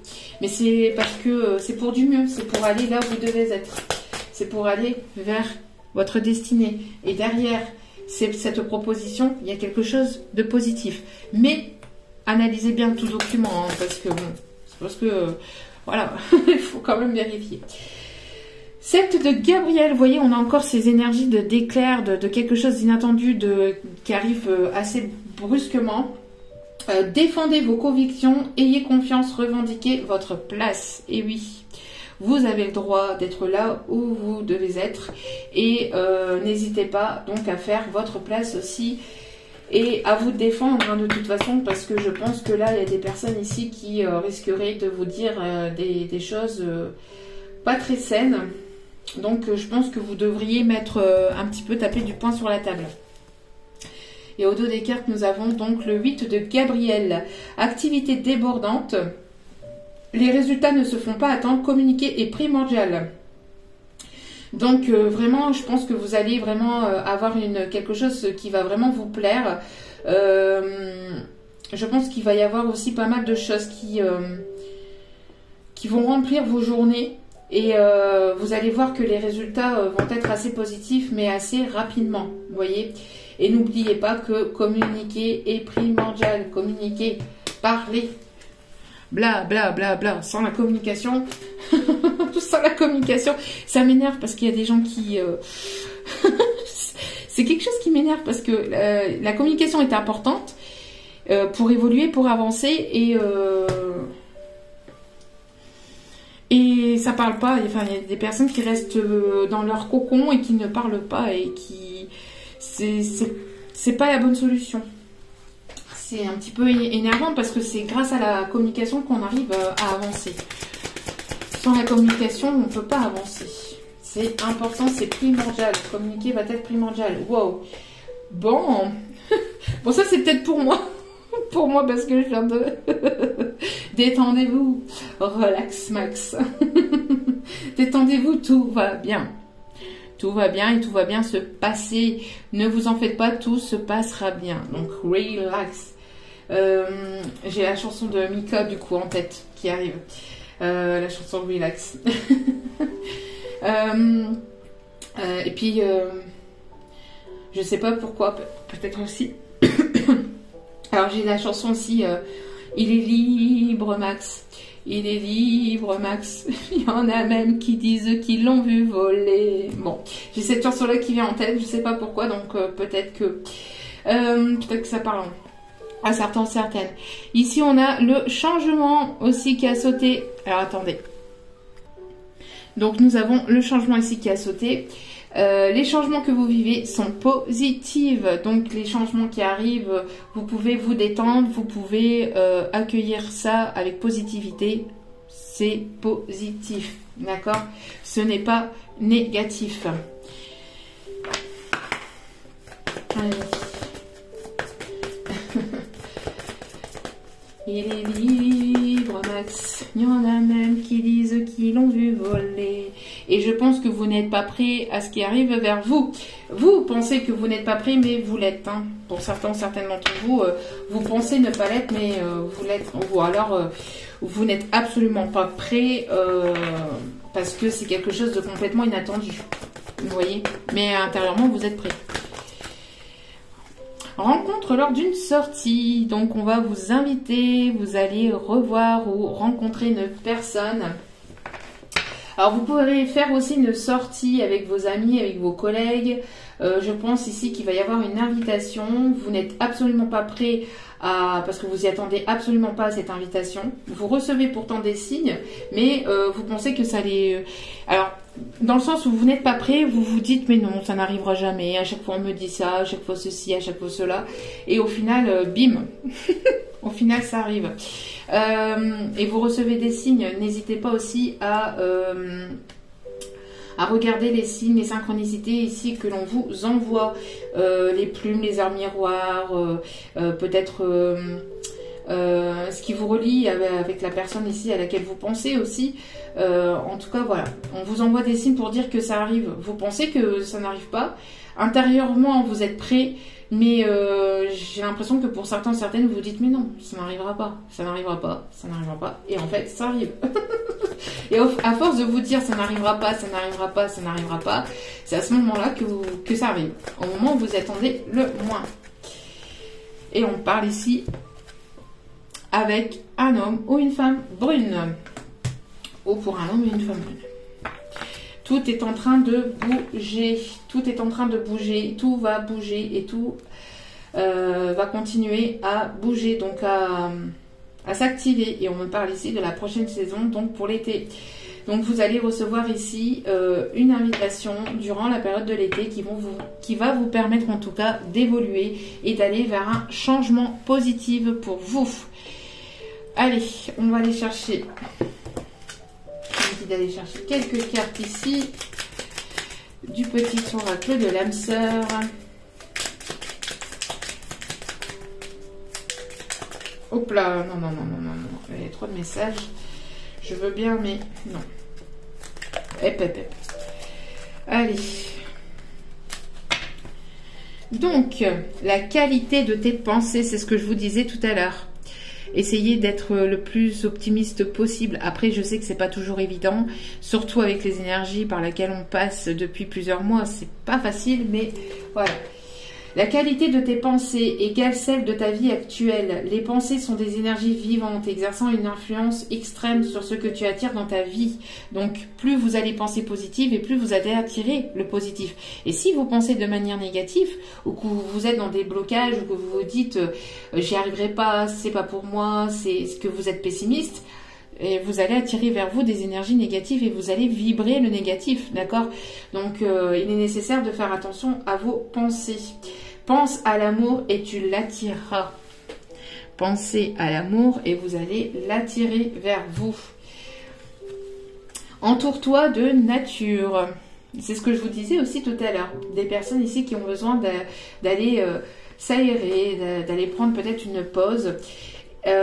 Mais c'est parce que c'est pour du mieux, c'est pour aller là où vous devez être, c'est pour aller vers votre destinée et derrière cette proposition, il y a quelque chose de positif. Mais analysez bien tout document, hein, parce que bon, c'est parce que voilà, il faut quand même vérifier. 7 de Gabriel, vous voyez, on a encore ces énergies de d'éclair, de quelque chose d'inattendu qui arrive assez brusquement. Défendez vos convictions, ayez confiance, revendiquez votre place. Et oui. Vous avez le droit d'être là où vous devez être et n'hésitez pas donc à faire votre place aussi et à vous défendre hein, de toute façon parce que je pense que là il y a des personnes ici qui risqueraient de vous dire des choses pas très saines. Donc je pense que vous devriez mettre un petit peu taper du poing sur la table. Et au dos des cartes nous avons donc le 8 de Gabriel. Activité débordante. Les résultats ne se font pas attendre, communiquer est primordial. Donc vraiment, je pense que vous allez vraiment avoir quelque chose qui va vraiment vous plaire. Je pense qu'il va y avoir aussi pas mal de choses qui vont remplir vos journées. Et vous allez voir que les résultats vont être assez positifs, mais assez rapidement, vous voyez. Et n'oubliez pas que communiquer est primordial. Communiquer, parler. Bla bla bla bla, sans la communication, sans la communication, ça m'énerve parce qu'il y a des gens qui... c'est quelque chose qui m'énerve parce que la communication est importante pour évoluer, pour avancer et ça parle pas, enfin il y a des personnes qui restent dans leur cocon et qui ne parlent pas et qui... C'est pas la bonne solution. C'est un petit peu énervant parce que c'est grâce à la communication qu'on arrive à avancer. Sans la communication, on ne peut pas avancer. C'est important, c'est primordial. Communiquer va être primordial. Wow. Bon. Bon, ça c'est peut-être pour moi. Pour moi parce que je viens de... Détendez-vous. Relax max. Détendez-vous, tout va bien. Tout va bien et tout va bien se passer. Ne vous en faites pas, tout se passera bien. Donc, relax. J'ai la chanson de Mika du coup en tête qui arrive. La chanson Relax. Et puis, je sais pas pourquoi, peut-être aussi. Alors, j'ai la chanson aussi Il est libre, Max. Il est libre, Max. Il y en a même qui disent qu'ils l'ont vu voler. Bon, j'ai cette chanson-là qui vient en tête, je sais pas pourquoi, donc peut-être que ça parle à certaines. Ici, on a le changement aussi qui a sauté. Alors, attendez. Donc, nous avons le changement ici qui a sauté. Les changements que vous vivez sont positifs. Donc, les changements qui arrivent, vous pouvez vous détendre. Vous pouvez accueillir ça avec positivité. C'est positif. D'accord? Ce n'est pas négatif. Allez. Il est libre, Max. Il y en a même qui disent qu'ils l'ont vu voler. Et je pense que vous n'êtes pas prêt à ce qui arrive vers vous. Vous pensez que vous n'êtes pas prêt, mais vous l'êtes. Hein. Pour certaines d'entre vous, vous pensez ne pas l'être, mais vous l'êtes. Ou alors, vous n'êtes absolument pas prêt parce que c'est quelque chose de complètement inattendu. Vous voyez? Mais intérieurement, vous êtes prêt. Rencontre lors d'une sortie. Donc, on va vous inviter. Vous allez revoir ou rencontrer une personne. Alors, vous pourrez faire aussi une sortie avec vos amis, avec vos collègues. Je pense ici qu'il va y avoir une invitation. Vous n'êtes absolument pas prêt parce que vous y attendez absolument pas à cette invitation. Vous recevez pourtant des signes, mais vous pensez que ça allait... Alors, dans le sens où vous n'êtes pas prêt, vous vous dites mais non, ça n'arrivera jamais, à chaque fois on me dit ça, à chaque fois ceci, à chaque fois cela, et au final, bim, au final ça arrive. Et vous recevez des signes, n'hésitez pas aussi à regarder les signes, les synchronicités ici que l'on vous envoie, les plumes, les arts miroirs, peut-être ce qui vous relie avec la personne ici à laquelle vous pensez aussi. En tout cas, voilà, on vous envoie des signes pour dire que ça arrive. Vous pensez que ça n'arrive pas. Intérieurement, vous êtes prêt, mais j'ai l'impression que pour certains, certaines, vous dites mais non, ça n'arrivera pas, ça n'arrivera pas, ça n'arrivera pas. Et en fait, ça arrive. Et à force de vous dire ça n'arrivera pas, ça n'arrivera pas, ça n'arrivera pas, c'est à ce moment-là que ça arrive. Au moment où vous attendez le moins. Et on parle ici avec un homme ou une femme brune. Ou pour un homme et une femme brune. Tout est en train de bouger. Tout est en train de bouger. Tout va bouger et tout va continuer à bouger. Donc à s'activer. Et on me parle ici de la prochaine saison, donc pour l'été. Donc vous allez recevoir ici une invitation durant la période de l'été qui va vous permettre en tout cas d'évoluer et d'aller vers un changement positif pour vous. Allez, on va aller chercher. D'aller chercher quelques cartes ici du petit oracle de l'âme sœur. Hop là, non, il y a trop de messages. Je veux bien, mais non. Hep. Allez. Donc, la qualité de tes pensées, c'est ce que je vous disais tout à l'heure. Essayez d'être le plus optimiste possible. Après, je sais que c'est pas toujours évident, surtout avec les énergies par lesquelles on passe depuis plusieurs mois. C'est pas facile, mais voilà. La qualité de tes pensées égale celle de ta vie actuelle. Les pensées sont des énergies vivantes, exerçant une influence extrême sur ce que tu attires dans ta vie. Donc, plus vous allez penser positif et plus vous allez attirer le positif. Et si vous pensez de manière négative, ou que vous êtes dans des blocages, ou que vous vous dites j'y arriverai pas, c'est pas pour moi, c'est que vous êtes pessimiste, et vous allez attirer vers vous des énergies négatives et vous allez vibrer le négatif, d'accord? Donc, il est nécessaire de faire attention à vos pensées. Pense à l'amour et tu l'attireras. Pensez à l'amour et vous allez l'attirer vers vous. Entoure-toi de nature. C'est ce que je vous disais aussi tout à l'heure. Des personnes ici qui ont besoin d'aller s'aérer, d'aller prendre peut-être une pause.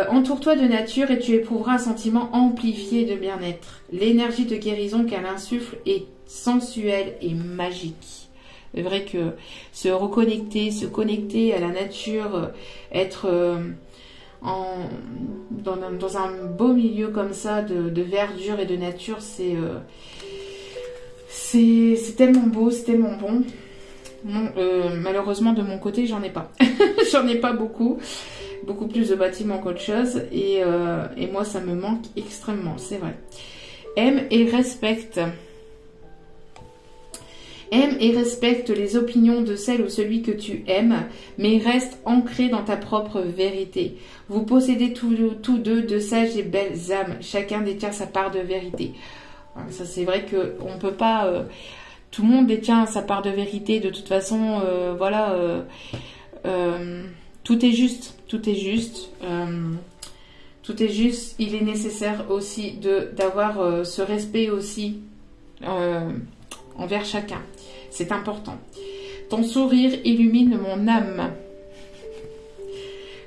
Entoure-toi de nature et tu éprouveras un sentiment amplifié de bien-être. L'énergie de guérison qu'elle insuffle est sensuelle et magique. C'est vrai que se reconnecter, se connecter à la nature, être dans un beau milieu comme ça de verdure et de nature, c'est tellement beau, c'est tellement bon. Non, malheureusement de mon côté, j'en ai pas. J'en ai pas beaucoup plus de bâtiments qu'autre chose et moi ça me manque extrêmement, c'est vrai. Aime et respecte. Aime et respecte les opinions de celle ou celui que tu aimes, mais reste ancré dans ta propre vérité. Vous possédez tous deux de sages et belles âmes. Chacun détient sa part de vérité. Ça, c'est vrai qu'on ne peut pas... tout le monde détient sa part de vérité. De toute façon, voilà... tout est juste. Tout est juste. Tout est juste. Il est nécessaire aussi d'avoir ce respect aussi envers chacun. C'est important. Ton sourire illumine mon âme.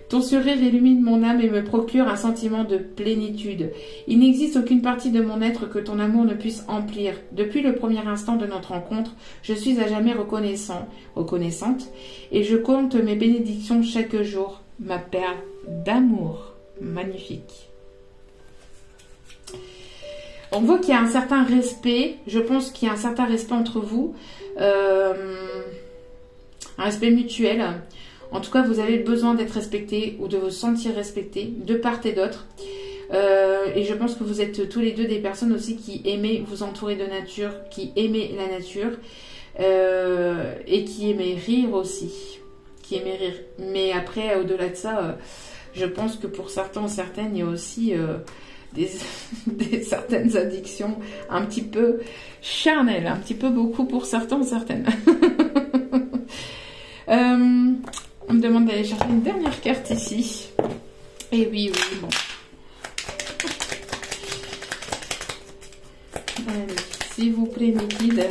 Ton sourire illumine mon âme et me procure un sentiment de plénitude. Il n'existe aucune partie de mon être que ton amour ne puisse emplir. Depuis le premier instant de notre rencontre, je suis à jamais reconnaissante, et je compte mes bénédictions chaque jour. Ma perle d'amour. Magnifique. On voit qu'il y a un certain respect, je pense qu'il y a un certain respect entre vous, un respect mutuel. En tout cas, vous avez besoin d'être respecté ou de vous sentir respecté de part et d'autre. Et je pense que vous êtes tous les deux des personnes aussi qui aimez vous entourer de nature, qui aimez la nature et qui aimez rire aussi. Qui aimez rire. Mais après, au-delà de ça, je pense que pour certains ou certaines, il y a aussi... certaines addictions un petit peu charnelles, un petit peu beaucoup pour certains, certaines. On me demande d'aller chercher une dernière carte ici. Et oui, oui, bon. Allez, s'il vous plaît, mes guides,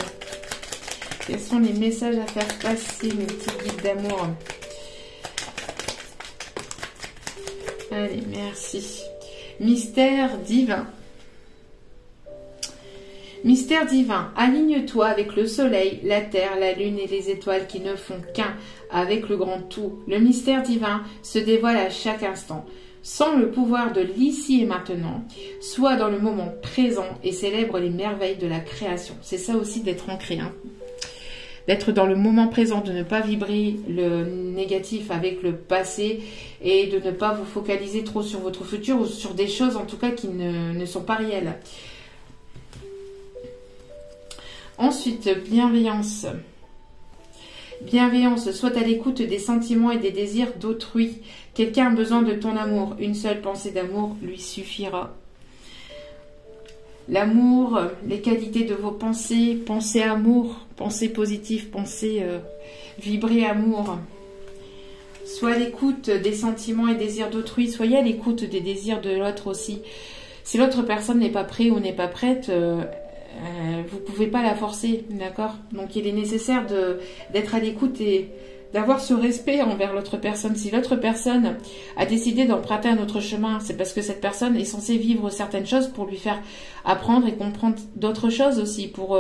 quels sont les messages à faire passer, mes petits guides d'amour? Allez, merci. Mystère divin. Mystère divin, aligne-toi avec le soleil, la terre, la lune et les étoiles qui ne font qu'un avec le grand tout. Le mystère divin se dévoile à chaque instant. Sens le pouvoir de l'ici et maintenant. Sois dans le moment présent et célèbre les merveilles de la création. C'est ça aussi d'être ancré, hein. D'être dans le moment présent, de ne pas vibrer le négatif avec le passé et de ne pas vous focaliser trop sur votre futur ou sur des choses en tout cas qui ne sont pas réelles. Ensuite, bienveillance. Bienveillance, sois à l'écoute des sentiments et des désirs d'autrui. Quelqu'un a besoin de ton amour. Une seule pensée d'amour lui suffira. L'amour, les qualités de vos pensées, pensez amour, pensée positive, pensez vibrer amour. Sois à l'écoute des sentiments et désirs d'autrui, soyez à l'écoute des désirs de l'autre aussi. Si l'autre personne n'est pas prête ou n'est pas prête, vous ne pouvez pas la forcer, d'accord? Donc il est nécessaire d'être à l'écoute et d'avoir ce respect envers l'autre personne. Si l'autre personne a décidé d'emprunter un autre chemin, c'est parce que cette personne est censée vivre certaines choses pour lui faire apprendre et comprendre d'autres choses aussi, pour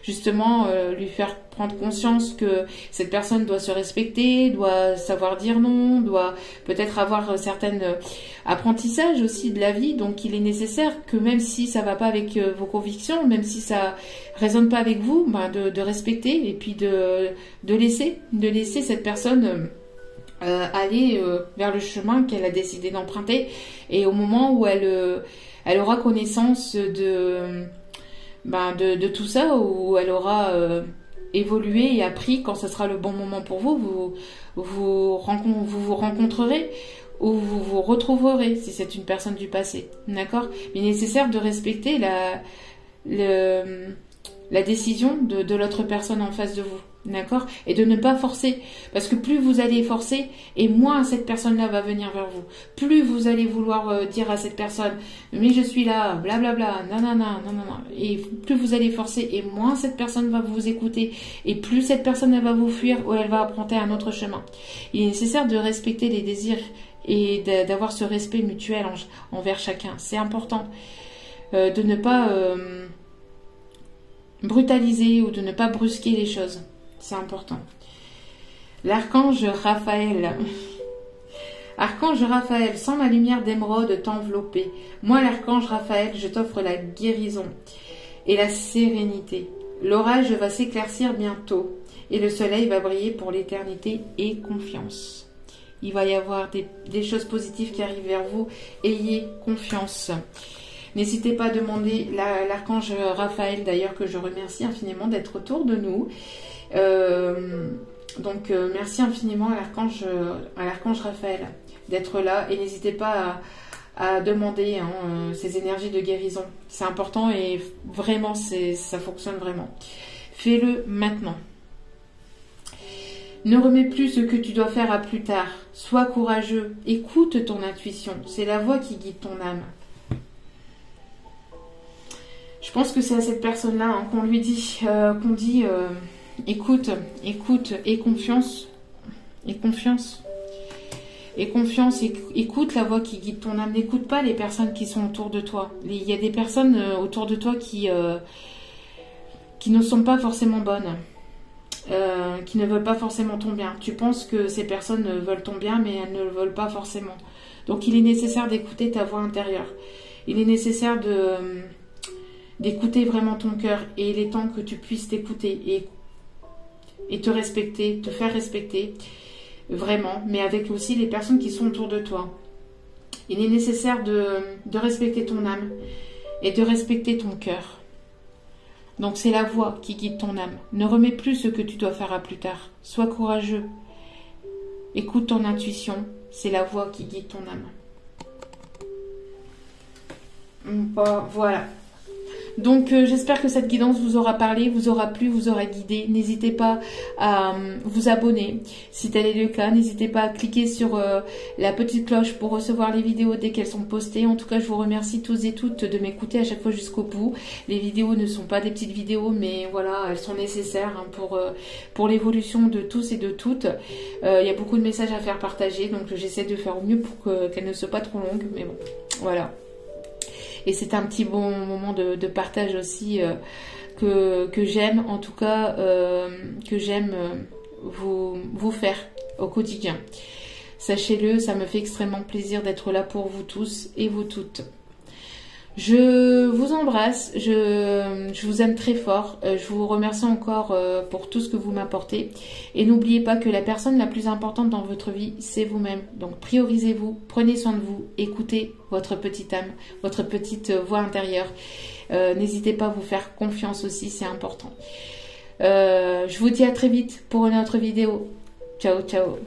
justement lui faire prendre conscience que cette personne doit se respecter, doit savoir dire non, doit peut-être avoir certains apprentissages aussi de la vie. Donc il est nécessaire que même si ça va pas avec vos convictions, même si ça résonne pas avec vous, ben de respecter et puis de laisser cette personne aller vers le chemin qu'elle a décidé d'emprunter, et au moment où elle aura connaissance de tout ça, où elle aura évolué et appris, quand ce sera le bon moment pour vous, vous rencontrerez ou vous vous retrouverez si c'est une personne du passé, d'accord? Il est nécessaire de respecter la décision de l'autre personne en face de vous, d'accord? Et de ne pas forcer, parce que plus vous allez forcer, et moins cette personne-là va venir vers vous. Plus vous allez vouloir dire à cette personne, mais je suis là, blablabla, nanana, nanana, et plus vous allez forcer, et moins cette personne va vous écouter, et plus cette personne elle va vous fuir, ou elle va emprunter un autre chemin. Il est nécessaire de respecter les désirs et d'avoir ce respect mutuel envers chacun. C'est important de ne pas brutaliser ou de ne pas brusquer les choses. C'est important. L'archange Raphaël. Archange Raphaël, sans la lumière d'émeraude t'envelopper. Moi, l'archange Raphaël, je t'offre la guérison et la sérénité. L'orage va s'éclaircir bientôt et le soleil va briller pour l'éternité. Et confiance. Il va y avoir des choses positives qui arrivent vers vous. Ayez confiance. N'hésitez pas à demander l'archange Raphaël, d'ailleurs, que je remercie infiniment d'être autour de nous. Donc merci infiniment à l'archange Raphaël d'être là, et n'hésitez pas à demander ces énergies de guérison. C'est important et vraiment ça fonctionne vraiment. Fais-le maintenant. Ne remets plus ce que tu dois faire à plus tard. Sois courageux. Écoute ton intuition. C'est la voix qui guide ton âme. Je pense que c'est à cette personne-là qu'on lui dit, écoute, et confiance, écoute la voix qui guide ton âme. N'écoute pas les personnes qui sont autour de toi. Il y a des personnes autour de toi qui ne sont pas forcément bonnes, qui ne veulent pas forcément ton bien. Tu penses que ces personnes veulent ton bien, mais elles ne le veulent pas forcément. Donc il est nécessaire d'écouter ta voix intérieure. Il est nécessaire d'écouter vraiment ton cœur, et il est temps que tu puisses t'écouter et te respecter, te faire respecter vraiment, mais avec aussi les personnes qui sont autour de toi. Il est nécessaire de respecter ton âme et de respecter ton cœur. Donc c'est la voix qui guide ton âme. Ne remets plus ce que tu dois faire à plus tard. Sois courageux. Écoute ton intuition. C'est la voix qui guide ton âme. Voilà. Donc j'espère que cette guidance vous aura parlé, vous aura plu, vous aura guidé. N'hésitez pas à vous abonner si tel est le cas. N'hésitez pas à cliquer sur la petite cloche pour recevoir les vidéos dès qu'elles sont postées. En tout cas, je vous remercie tous et toutes de m'écouter à chaque fois jusqu'au bout. Les vidéos ne sont pas des petites vidéos, mais voilà, elles sont nécessaires hein, pour l'évolution de tous et de toutes. Il y a beaucoup de messages à faire partager, donc j'essaie de faire au mieux pour qu'elles ne soient pas trop longues. Mais bon, voilà. Et c'est un petit bon moment de partage aussi que j'aime, en tout cas, que j'aime vous faire au quotidien. Sachez-le, ça me fait extrêmement plaisir d'être là pour vous tous et vous toutes. Je vous embrasse, je vous aime très fort, je vous remercie encore pour tout ce que vous m'apportez. Et n'oubliez pas que la personne la plus importante dans votre vie, c'est vous-même. Donc priorisez-vous, prenez soin de vous, écoutez votre petite âme, votre petite voix intérieure. N'hésitez pas à vous faire confiance aussi, c'est important. Je vous dis à très vite pour une autre vidéo. Ciao, ciao.